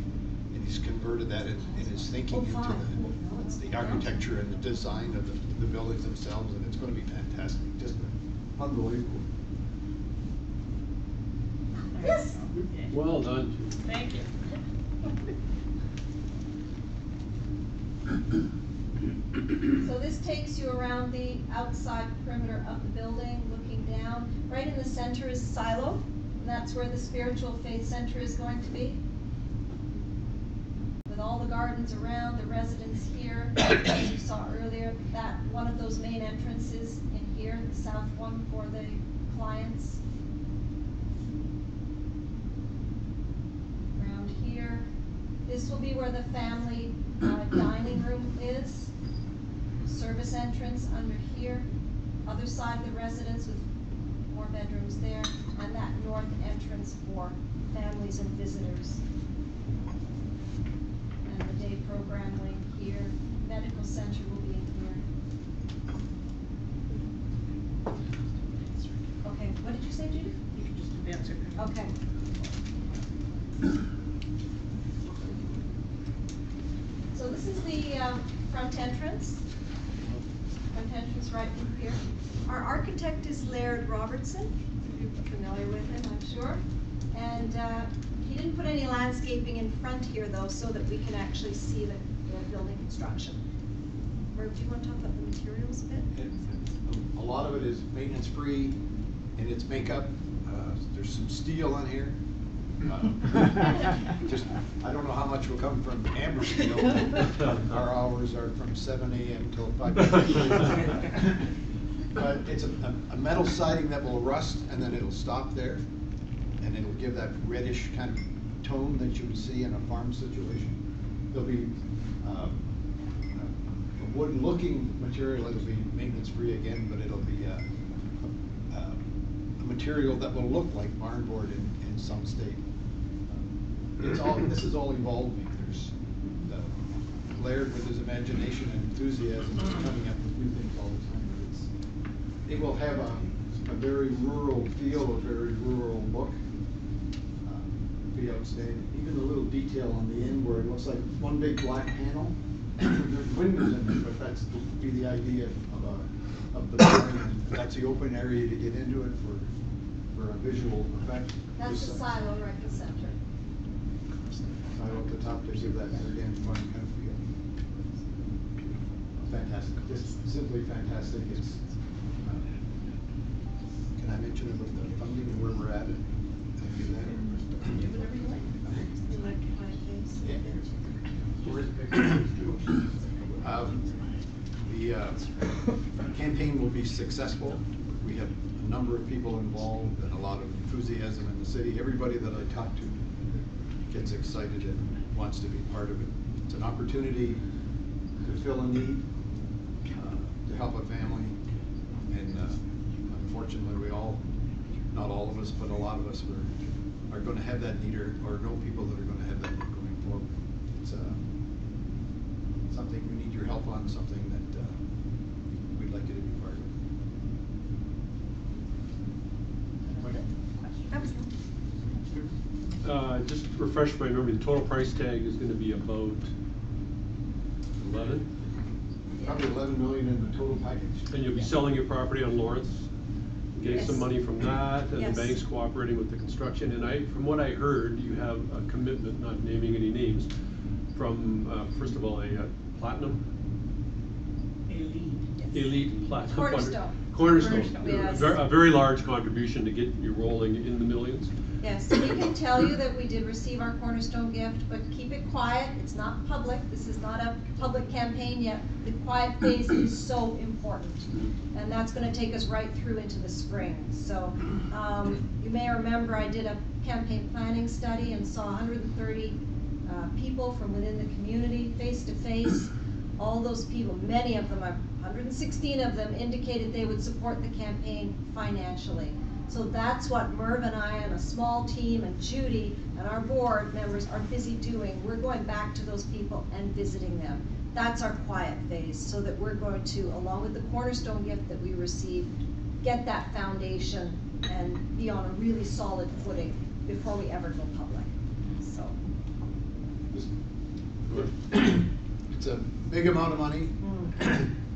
and he's converted that in his thinking into the architecture and the design of the buildings themselves, and it's going to be fantastic. Just unbelievable. Yes. Well done. Thank you. So this takes you around the outside perimeter of the building, looking down. Right in the center is silo, and that's where the spiritual faith center is going to be. With all the gardens around, the residents here, as you saw earlier, that one of those main entrances in here, the south one for the clients. Around here. This will be where the family dining room is. Service entrance under here. Other side of the residence with more bedrooms there. And that north entrance for families and visitors. And the day program wing here. Medical center will be in here. Okay, what did you say, Judith? You can just advance it. Okay. So this is the front entrance. Front entrance right in here. Our architect is Laird Robertson. You're familiar with him, I'm sure. And he didn't put any landscaping in front here, though, so that we can actually see the building construction. Merv, do you want to talk about the materials a bit? A lot of it is maintenance-free in its makeup. There's some steel on here. Just, I don't know how much will come from amber steel. Our hours are from 7 a.m. till 5 p.m. But it's a metal siding that will rust, and then it'll stop there, and it'll give that reddish kind of tone that you would see in a farm situation. There'll be a wood-looking material that'll be maintenance-free again, but it'll be a material that will look like barn board in some state. This is all evolving. There's Laird with his imagination and enthusiasm is coming up with new things all the time. But it will have a very rural feel, a very rural look. be outstanding. Even the little detail on the end where it looks like one big black panel. There's windows in there, but that's be the idea of the building. That's the open area to get into it for a visual effect. That's the silo right in the center. Silo at the top to give that again fun kind of feel. Fantastic, just simply fantastic. It's. Can I mention about the funding and where we're at? Do whatever you like. You like to find things? The campaign will be successful. We have a number of people involved and a lot of enthusiasm in the city. Everybody that I talk to gets excited and wants to be part of it. It's an opportunity to fill a need, to help a family, and unfortunately we all, not all of us, but a lot of us are going to have that need or know people that are going to have that need going forward. It's something we need your help on, something that we'd like you to be part of. Just to refresh my memory, the total price tag is going to be about 11? Probably 11 million in the total package. And you'll be selling your property on Lawrence, getting some money from that, and the bank's cooperating with the construction. And from what I heard, you have a commitment, not naming any names, from, first of all, a platinum? Elite platinum. Cornerstone. Yes. A very large contribution to get you rolling in the millions. Yes, we can tell you that we did receive our Cornerstone gift, but keep it quiet. It's not public. This is not a public campaign yet. The quiet phase is so important, and that's going to take us right through into the spring. So you may remember I did a campaign planning study and saw 130 people from within the community, face to face. All those people, many of them, 116 of them, indicated they would support the campaign financially. So that's what Merv and I and a small team and Judy and our board members are busy doing. We're going back to those people and visiting them. That's our quiet phase, so that we're going to, along with the Cornerstone gift that we received, get that foundation and be on a really solid footing before we ever go public. So. It's a big amount of money,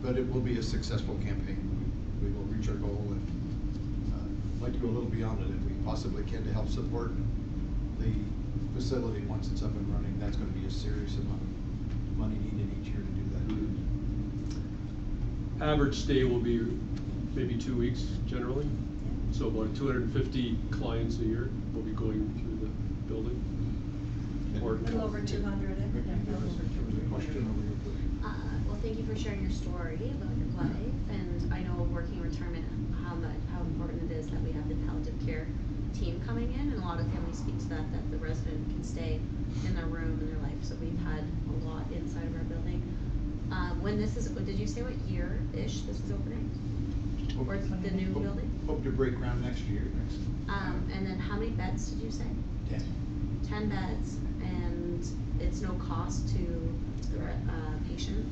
but it will be a successful campaign. We will reach our goal and like to go a little beyond it if we possibly can to help support the facility once it's up and running. That's going to be a serious amount of money needed each year to do that. Average stay will be maybe 2 weeks generally. So about 250 clients a year will be going through the building. A little over 200. Well, thank you for sharing your story about your life, and I know working retirement, how important it is that we have the palliative care team coming in, and a lot of families speak to that the resident can stay in their room in their life. So we've had a lot inside of our building. When this is, did you say what year-ish this is opening? Or the new building? Hope to break ground next year. And then how many beds did you say? 10. 10 beds, and it's no cost to the patient?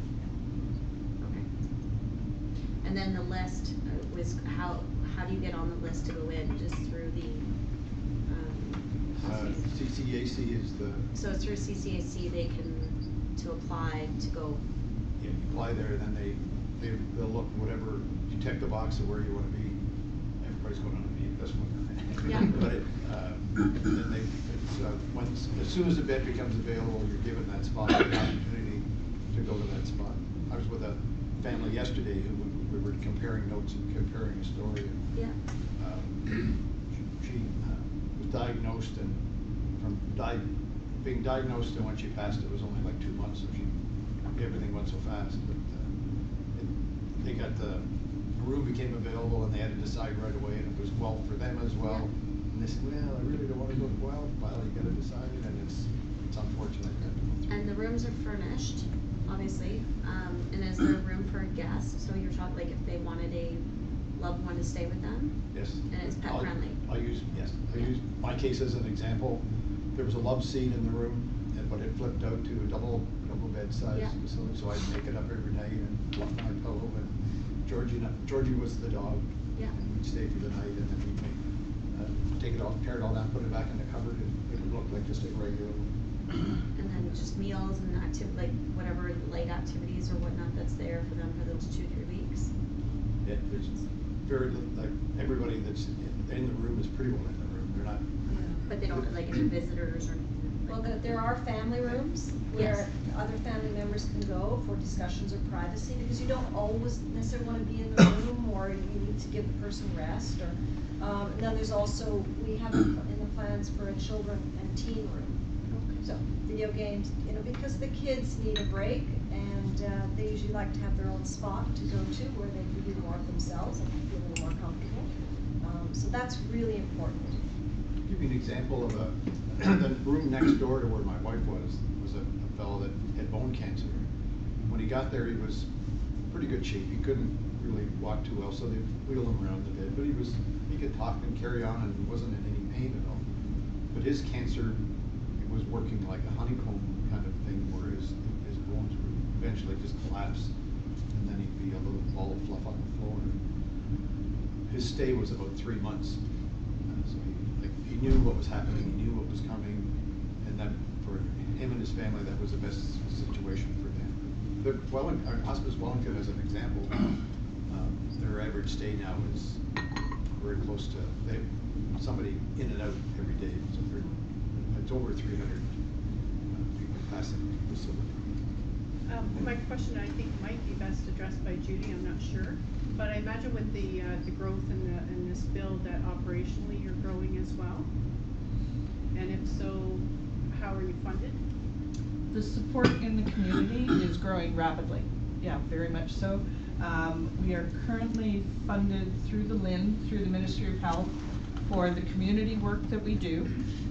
Okay. And then the list was, how do you get on the list to go in? Just through the CCAC is the... So it's through CCAC they can, to apply to go... Yeah, you apply there, and then they'll look whatever, you check the box of where you want to be. Everybody's going to be at this one. Yeah. But then as soon as the bed becomes available, you're given that spot, the opportunity to go to that spot. I was with a family yesterday who we were comparing notes and comparing a story. Yeah. She was diagnosed, and from being diagnosed and when she passed, it was only like 2 months, so everything went so fast. But they got the room became available, and they had to decide right away, and it was well for them as well. Yeah. And they said, well, I really don't want to go to well, you got to decide, and it's unfortunate. And the rooms are furnished, obviously, and is there room for a guest? So you're talking like if they wanted a loved one to stay with them? Yes. And it's pet friendly? I use my case as an example. There was a love seat in the room, but it flipped out to a double bed size facility, so I'd make it up every night and fluff my pillow, and Georgie was the dog. Yeah. And we'd stay for the night, and then we'd make take it all, tear it all down, put it back in the cupboard, and it would look like just a regular one. And then just meals and like whatever light activities or whatnot that's there for them for those 2-3 weeks. Yeah, there's very little, like, everybody that's in the room is pretty well in the room. They're not. But they don't have like any visitors or anything. Well, there are family rooms where other family members can go for discussions of privacy, because you don't always necessarily want to be in the room, or you need to give the person rest. Or and then there's also, we have in the plans for a children and teen room. So video games, you know, because the kids need a break, and they usually like to have their own spot to go to where they can be more of themselves and feel a little more comfortable. So that's really important. I'll give you an example of the room next door to where my wife was a fellow that had bone cancer. When he got there, he was in pretty good shape. He couldn't really walk too well, so they wheeled him around a bit. But he could talk and carry on, and wasn't in any pain at all. But his cancer was working like a honeycomb kind of thing, where his bones would eventually just collapse, and then he'd be a little ball of fluff on the floor. His stay was about 3 months. So he knew what was happening, he knew what was coming, and that for him and his family, that was the best situation for them. Hospice Wellington, as an example, their average stay now is very close to somebody in and out every day. So it's over 300 people passing the facility. My question, I think, might be best addressed by Judy. I'm not sure, but I imagine with the growth in this build that operationally you're growing as well. And if so, how are you funded? The support in the community is growing rapidly. Yeah, very much so. We are currently funded through the LIN, through the Ministry of Health, for the community work that we do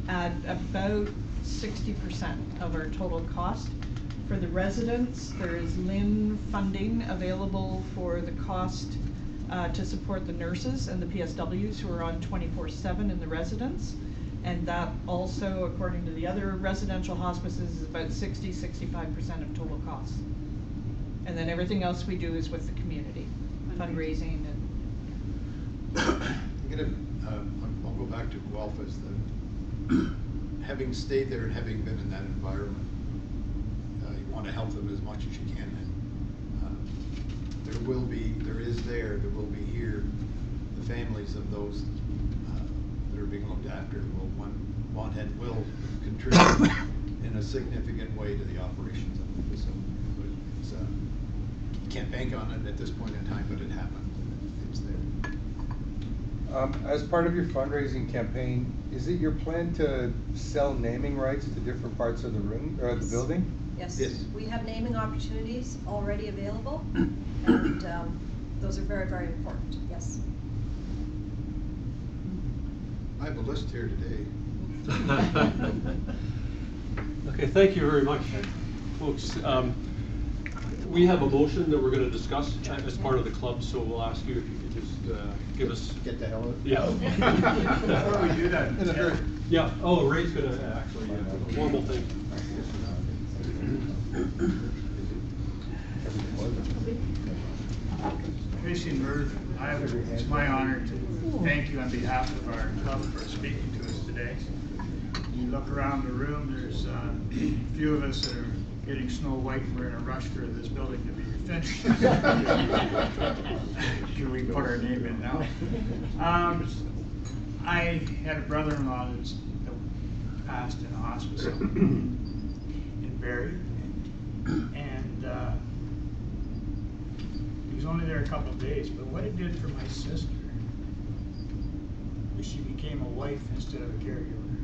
at about 60% of our total cost. For the residents, there is LIN funding available for the cost to support the nurses and the PSWs who are on 24/7 in the residence. And that also, according to the other residential hospices, is about 60–65% of total costs. And then everything else we do is with the community, fundraising and. I'll go back to Guelph as having stayed there and having been in that environment. You want to help them as much as you can. And there will be here, the families of those that are being looked after will want and will contribute in a significant way to the operations of the facility. But it's, you can't bank on it at this point in time, but it happened. It's there. As part of your fundraising campaign, is it your plan to sell naming rights to different parts of the room or the building? Yes. We have naming opportunities already available, and those are very, very important. Yes. I have a list here today. Okay, thank you very much, folks. We have a motion that we're going to discuss as part of the club, so we'll ask you if you could just give us. Get the hell out. Yeah. Before we do that. Yeah. Oh, Ray's going to actually a formal thing. Tracy and Ruth, it's my honor to thank you on behalf of our club for speaking to us today. You look around the room, there's a few of us that are getting Snow White, and we're in a rush for this building to be finished. Should we put our name in now? I had a brother-in-law that passed in a hospice in Barrie, and he was only there a couple of days, but what it did for my sister was she became a wife instead of a caregiver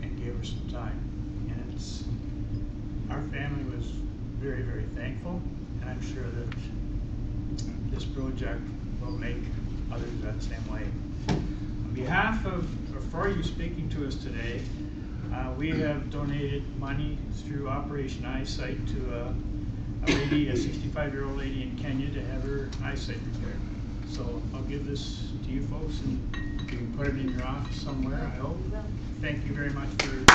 and gave her some time. And our family was very, very thankful, and I'm sure that this project will make others that same way. On behalf of, or for you speaking to us today, we have donated money through Operation Eyesight to a lady, a 65-year-old lady in Kenya, to have her eyesight repaired. So I'll give this to you folks, and you can put it in your office somewhere, I hope. Thank you very much for.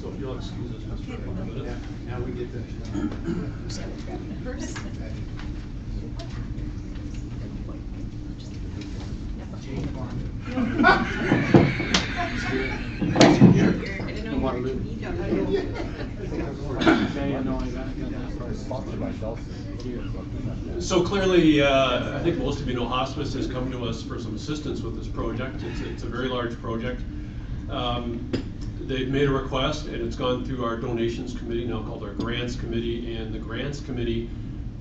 So if you'll excuse us just for a minute. Yeah, now we get to. So clearly, I think most of you know Hospice has come to us for some assistance with this project. It's a very large project. They've made a request, and it's gone through our donations committee, now called our grants committee, and the grants committee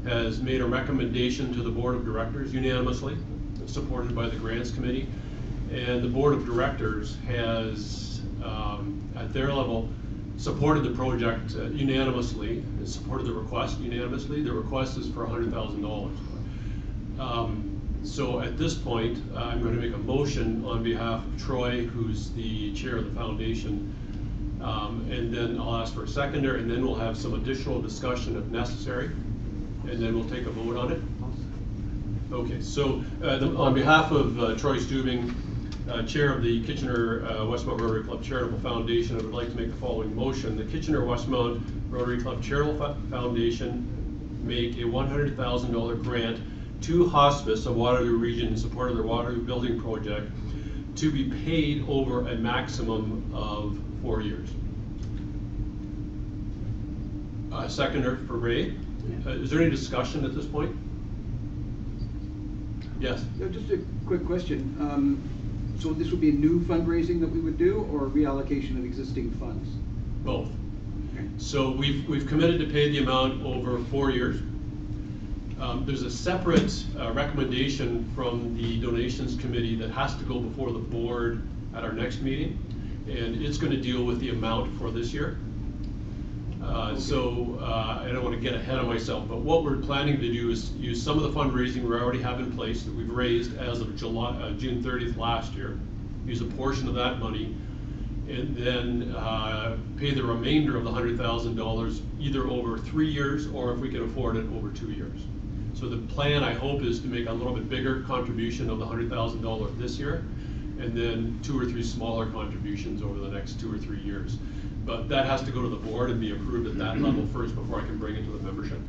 has made a recommendation to the board of directors unanimously, supported by the grants committee. And the board of directors has, at their level, supported the project unanimously, and supported the request unanimously. The request is for $100,000. So at this point, I'm going to make a motion on behalf of Troy, who's the chair of the foundation, and then I'll ask for a seconder, and then we'll have some additional discussion if necessary, and then we'll take a vote on it. Okay, so on behalf of Troy Stubing, chair of the Kitchener-Westmount Rotary Club Charitable Foundation, I would like to make the following motion. The Kitchener-Westmount Rotary Club Charitable Foundation make a $100,000 grant to Hospice of Waterloo Region in support of their Waterloo building project to be paid over a maximum of 4 years. Seconder for Ray. Is there any discussion at this point? Yes. Just a quick question. So this would be a new fundraising that we would do, or reallocation of existing funds? Both. Okay. So we've committed to pay the amount over 4 years. There's a separate recommendation from the donations committee that has to go before the board at our next meeting, and it's going to deal with the amount for this year. So I don't want to get ahead of myself, but what we're planning to do is use some of the fundraising we already have in place that we've raised as of June 30th last year, use a portion of that money, and then pay the remainder of the $100,000 either over 3 years, or if we can afford it, over 2 years. So the plan, I hope, is to make a little bit bigger contribution of the $100,000 this year, and then 2 or 3 smaller contributions over the next 2 or 3 years. But that has to go to the board and be approved at that level first before I can bring it to the membership.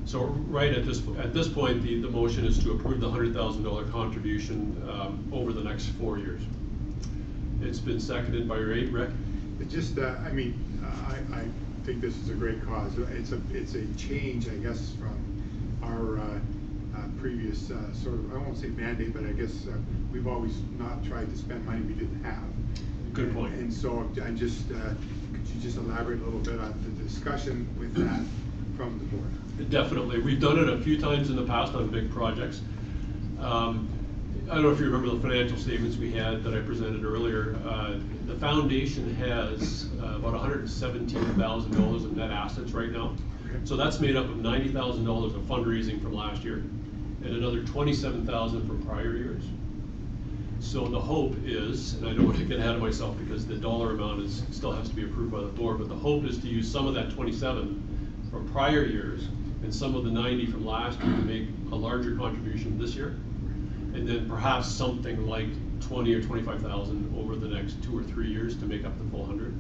So right at this point, the motion is to approve the $100,000 contribution over the next 4 years. It's been seconded by Rick. It just, I mean, I think this is a great cause. It's a change, I guess, from our previous sort of, I won't say mandate, but I guess we've always not tried to spend money we didn't have. Good point. And so I just, could you just elaborate a little bit on the discussion with that from the board? Definitely. We've done it a few times in the past on big projects. I don't know if you remember the financial statements we had that I presented earlier. The foundation has about $117,000 of net assets right now. Okay. So that's made up of $90,000 of fundraising from last year and another $27,000 from prior years. So the hope is, and I don't want to get ahead of myself because the dollar amount still has to be approved by the board, but the hope is to use some of that 27 from prior years and some of the 90 from last year to make a larger contribution this year, and then perhaps something like 20 or 25,000 over the next 2 or 3 years to make up the full 100.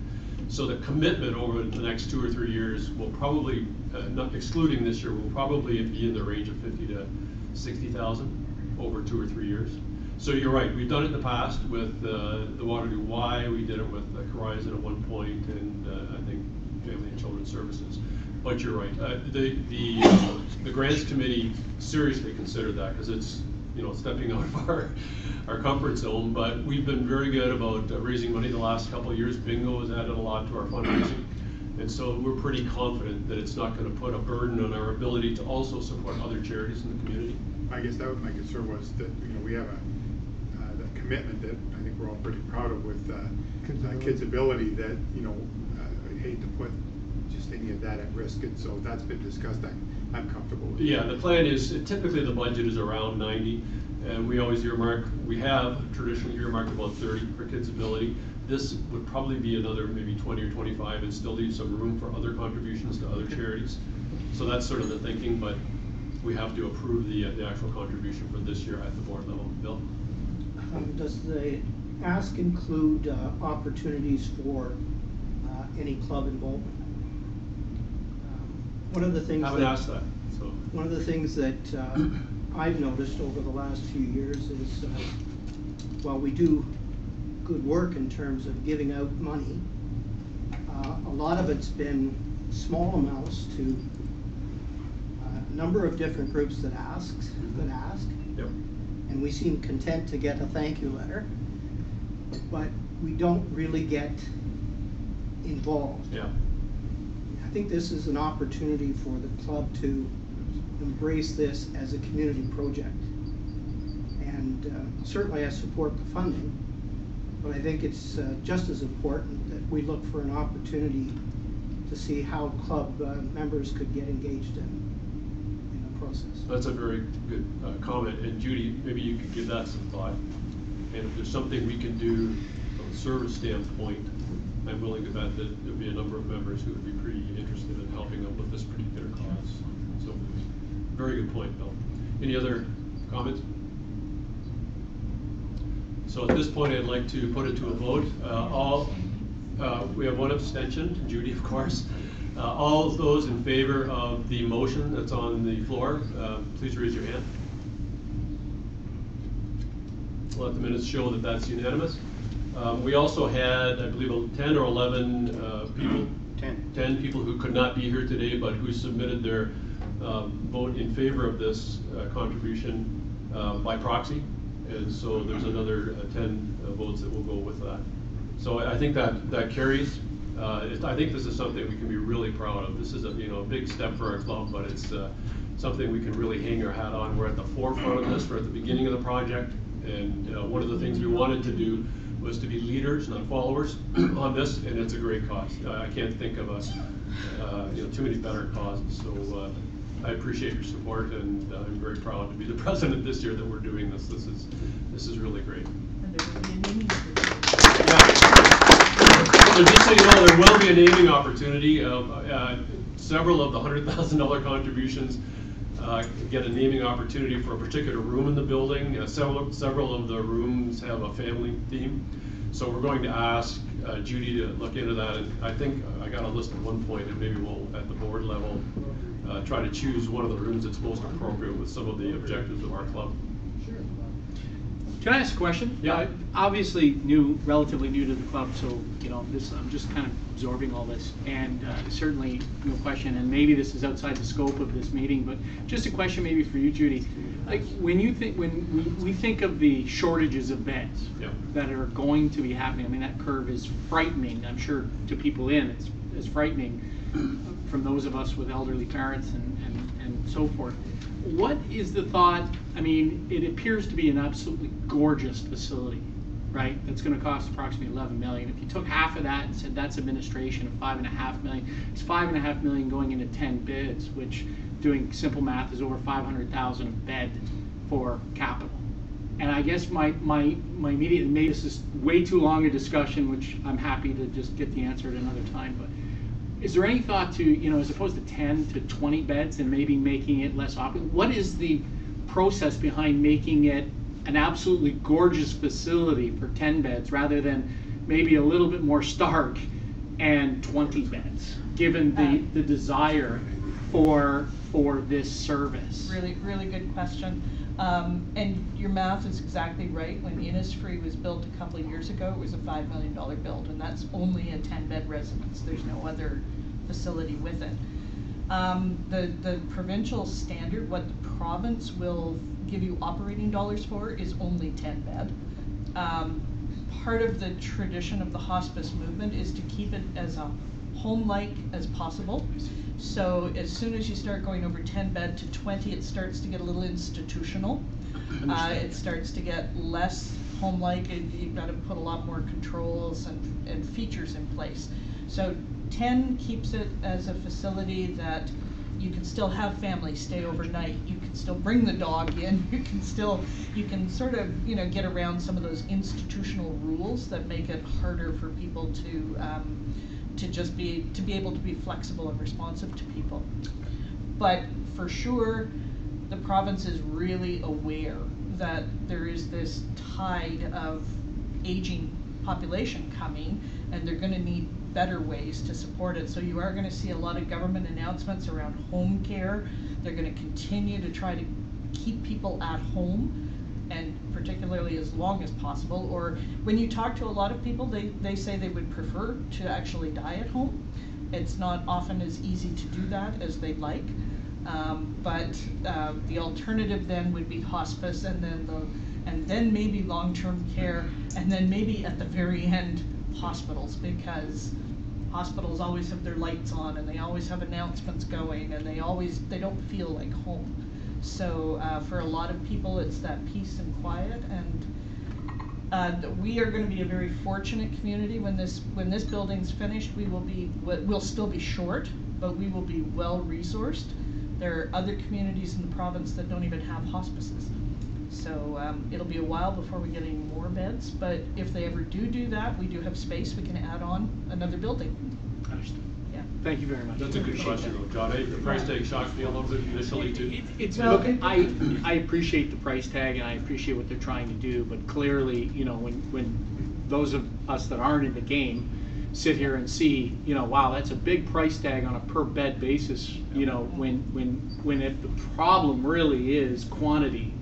So the commitment over the next 2 or 3 years will probably, not excluding this year, will probably be in the range of 50 to 60,000 over 2 or 3 years. So you're right, we've done it in the past with the Waterloo Y, we did it with Horizon at one point, and I think Family and Children's Services. But you're right, the grants committee seriously considered that because it's, you know, stepping out of our comfort zone, but we've been very good about raising money the last couple of years. Bingo has added a lot to our fundraising, and so we're pretty confident that it's not going to put a burden on our ability to also support other charities in the community. I guess that was my concern, was that, you know, we have a commitment that I think we're all pretty proud of with Kids Ability, that, you know, I hate to put just any of that at risk, and so that's been discussed. I'm comfortable with it. Yeah, the plan is, typically the budget is around 90, and we always earmark, we have traditionally earmarked about 30 for Kids Ability. This would probably be another maybe 20 or 25 and still leave some room for other contributions to other charities. So that's sort of the thinking, but we have to approve the actual contribution for this year at the board level. Bill? Does the ask include opportunities for any club involvement. One of the things I would ask that. So one of the things that I've noticed over the last few years is while we do good work in terms of giving out money, a lot of it's been small amounts to a number of different groups that ask, yep. and we seem content to get a thank you letter, but we don't really get involved. Yeah. I think this is an opportunity for the club to embrace this as a community project. And certainly I support the funding, but I think it's just as important that we look for an opportunity to see how club members could get engaged in the process. That's a very good comment. And Judy, maybe you could give that some thought. And if there's something we can do from a service standpoint, I'm willing to bet that there'll be a number of members who would be pretty interested in helping them with this particular cause. So, very good point, Bill. Any other comments? So at this point, I'd like to put it to a vote. We have one abstention, Judy, of course. All of those in favor of the motion that's on the floor, please raise your hand. Let the minutes show that that's unanimous. We also had, I believe, 10 or 11 people. 10 people who could not be here today, but who submitted their vote in favor of this contribution by proxy. And so there's another 10 votes that will go with that. So I think that carries. I think this is something we can be really proud of. This is a big step for our club, but it's something we can really hang our hat on. We're at the forefront of this. We're at the beginning of the project, and one of the things we wanted to do was to be leaders, not followers, on this, and it's a great cause. I can't think of too many better causes. So I appreciate your support, and I'm very proud to be the president this year that we're doing this. This is really great. And there will be a naming So just so you know, there will be a naming opportunity. Several of the $100,000 contributions get a naming opportunity for a particular room in the building. Several of the rooms have a family theme. So we're going to ask Judy to look into that. And I think I got a list at one point, and maybe we'll, at the board level, try to choose one of the rooms that's most appropriate with some of the objectives of our club. Sure. Can I ask a question? Yeah. Obviously relatively new to the club, so I'm just kind of absorbing all this, and certainly no question. And maybe this is outside the scope of this meeting, but just a question maybe for you, Judy. Like when we think of the shortages of beds that are going to be happening, I mean that curve is frightening. I'm sure to people it's frightening from those of us with elderly parents and so forth. What is the thought? I mean, it appears to be an absolutely gorgeous facility, right? That's going to cost approximately $11 million. If you took half of that and said that's administration of $5.5 million, it's $5.5 million going into 10 bids, which, doing simple math, is over $500,000 a bed for capital. And I guess my immediate, maybe this is way too long a discussion, which I'm happy to just get the answer at another time, but is there any thought to, as opposed to 10 to 20 beds and maybe making it less opulent, what is the process behind making it an absolutely gorgeous facility for 10 beds rather than maybe a little bit more stark and 20 beds, given the desire for this service? Really good question. And your math is exactly right. When Innisfree was built a couple of years ago, it was a $5 million build, and that's only a 10-bed residence. There's no other facility with it. The provincial standard, what the province will give you operating dollars for, is only 10-bed. Part of the tradition of the hospice movement is to keep it as home-like as possible. So as soon as you start going over 10-bed to 20, it starts to get a little institutional. It starts to get less home-like. You've got to put a lot more controls and features in place. So 10 keeps it as a facility that you can still have families stay overnight. You can still bring the dog in. You can sort of get around some of those institutional rules that make it harder for people to just be able to be flexible and responsive to people. But for sure, the province is really aware that there is this tide of aging population coming, and they're going to need better ways to support it. So you are going to see a lot of government announcements around home care. They're going to continue to try to keep people at home, and particularly as long as possible. Or when you talk to a lot of people, they say they would prefer to actually die at home. It's not often as easy to do that as they'd like. But the alternative then would be hospice, and then maybe long-term care, and then maybe at the very end, hospitals, because hospitals always have their lights on and they always have announcements going, and they don't feel like home. So for a lot of people, it's that peace and quiet, and we are going to be a very fortunate community. When this building's finished, we'll still be short, but we will be well resourced. There are other communities in the province that don't even have hospices. So it'll be a while before we get any more beds, but if they ever do that, we do have space. We can add on another building. Understood. Yeah. Thank you very much. That's a good question, though, John. The price tag shocked me a little bit initially too. Look, I appreciate the price tag and I appreciate what they're trying to do, but clearly, you know, when those of us that aren't in the game sit here and see, you know, wow, that's a big price tag on a per bed basis, you know, when the problem really is quantity,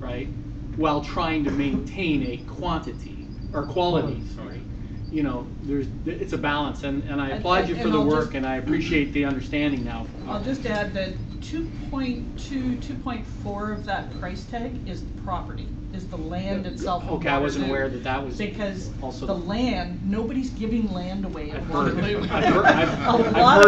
right? While trying to maintain a quantity or quality, sorry. You know, it's a balance, and I applaud you for the work, and I appreciate the understanding now. I'll just add that 2.2, 2.4 of that price tag is the property, is the land itself. Okay, I wasn't aware that was because also the land. Nobody's giving land away at Waterloo. I've heard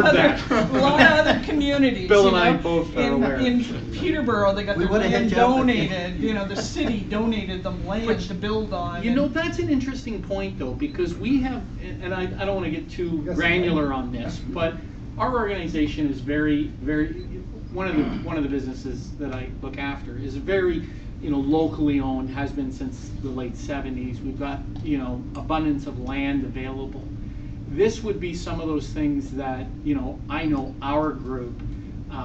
that. A lot of other communities. Bill and I both are aware. In Peterborough, they got their land donated. You know, the city donated them land to build on. You know, that's an interesting point, though, because we have, and I don't want to get too granular on this, but our organization is very, very, one of the businesses that I look after is very, you know, locally owned, has been since the late 70s. We've got, you know, abundance of land available. This would be some of those things that, you know, I know our group,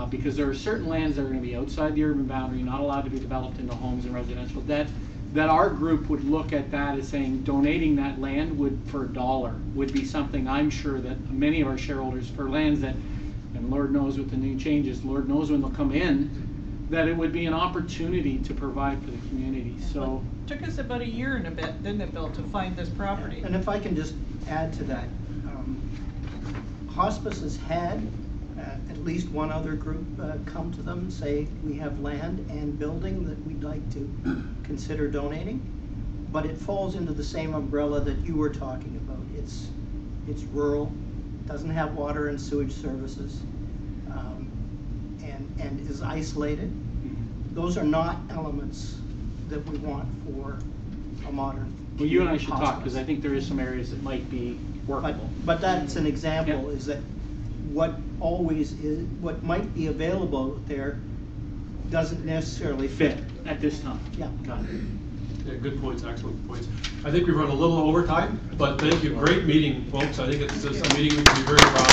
because there are certain lands that are going to be outside the urban boundary, not allowed to be developed into homes and residential, that our group would look at that as saying donating that land for $1 would be something I'm sure that many of our shareholders for lands that, and Lord knows with the new changes, Lord knows when they'll come in, that it would be an opportunity to provide for the community. So it took us about a year and a bit, didn't it, Bill, to find this property? And if I can just add to that, Hospice has had at least one other group come to them and say, we have land and building that we'd like to consider donating, but it falls into the same umbrella that you were talking about. It's rural, doesn't have water and sewage services, and is isolated. Those are not elements that we want for a modern. Well, you and I should talk, because I think there is some areas that might be workable. But that's an example, is that what might be available there doesn't necessarily fit at this time. Yeah. Got it. Yeah, good points, excellent points. I think we've run a little over time, but thank you. Great meeting, folks. I think it's a meeting we can be very proud of.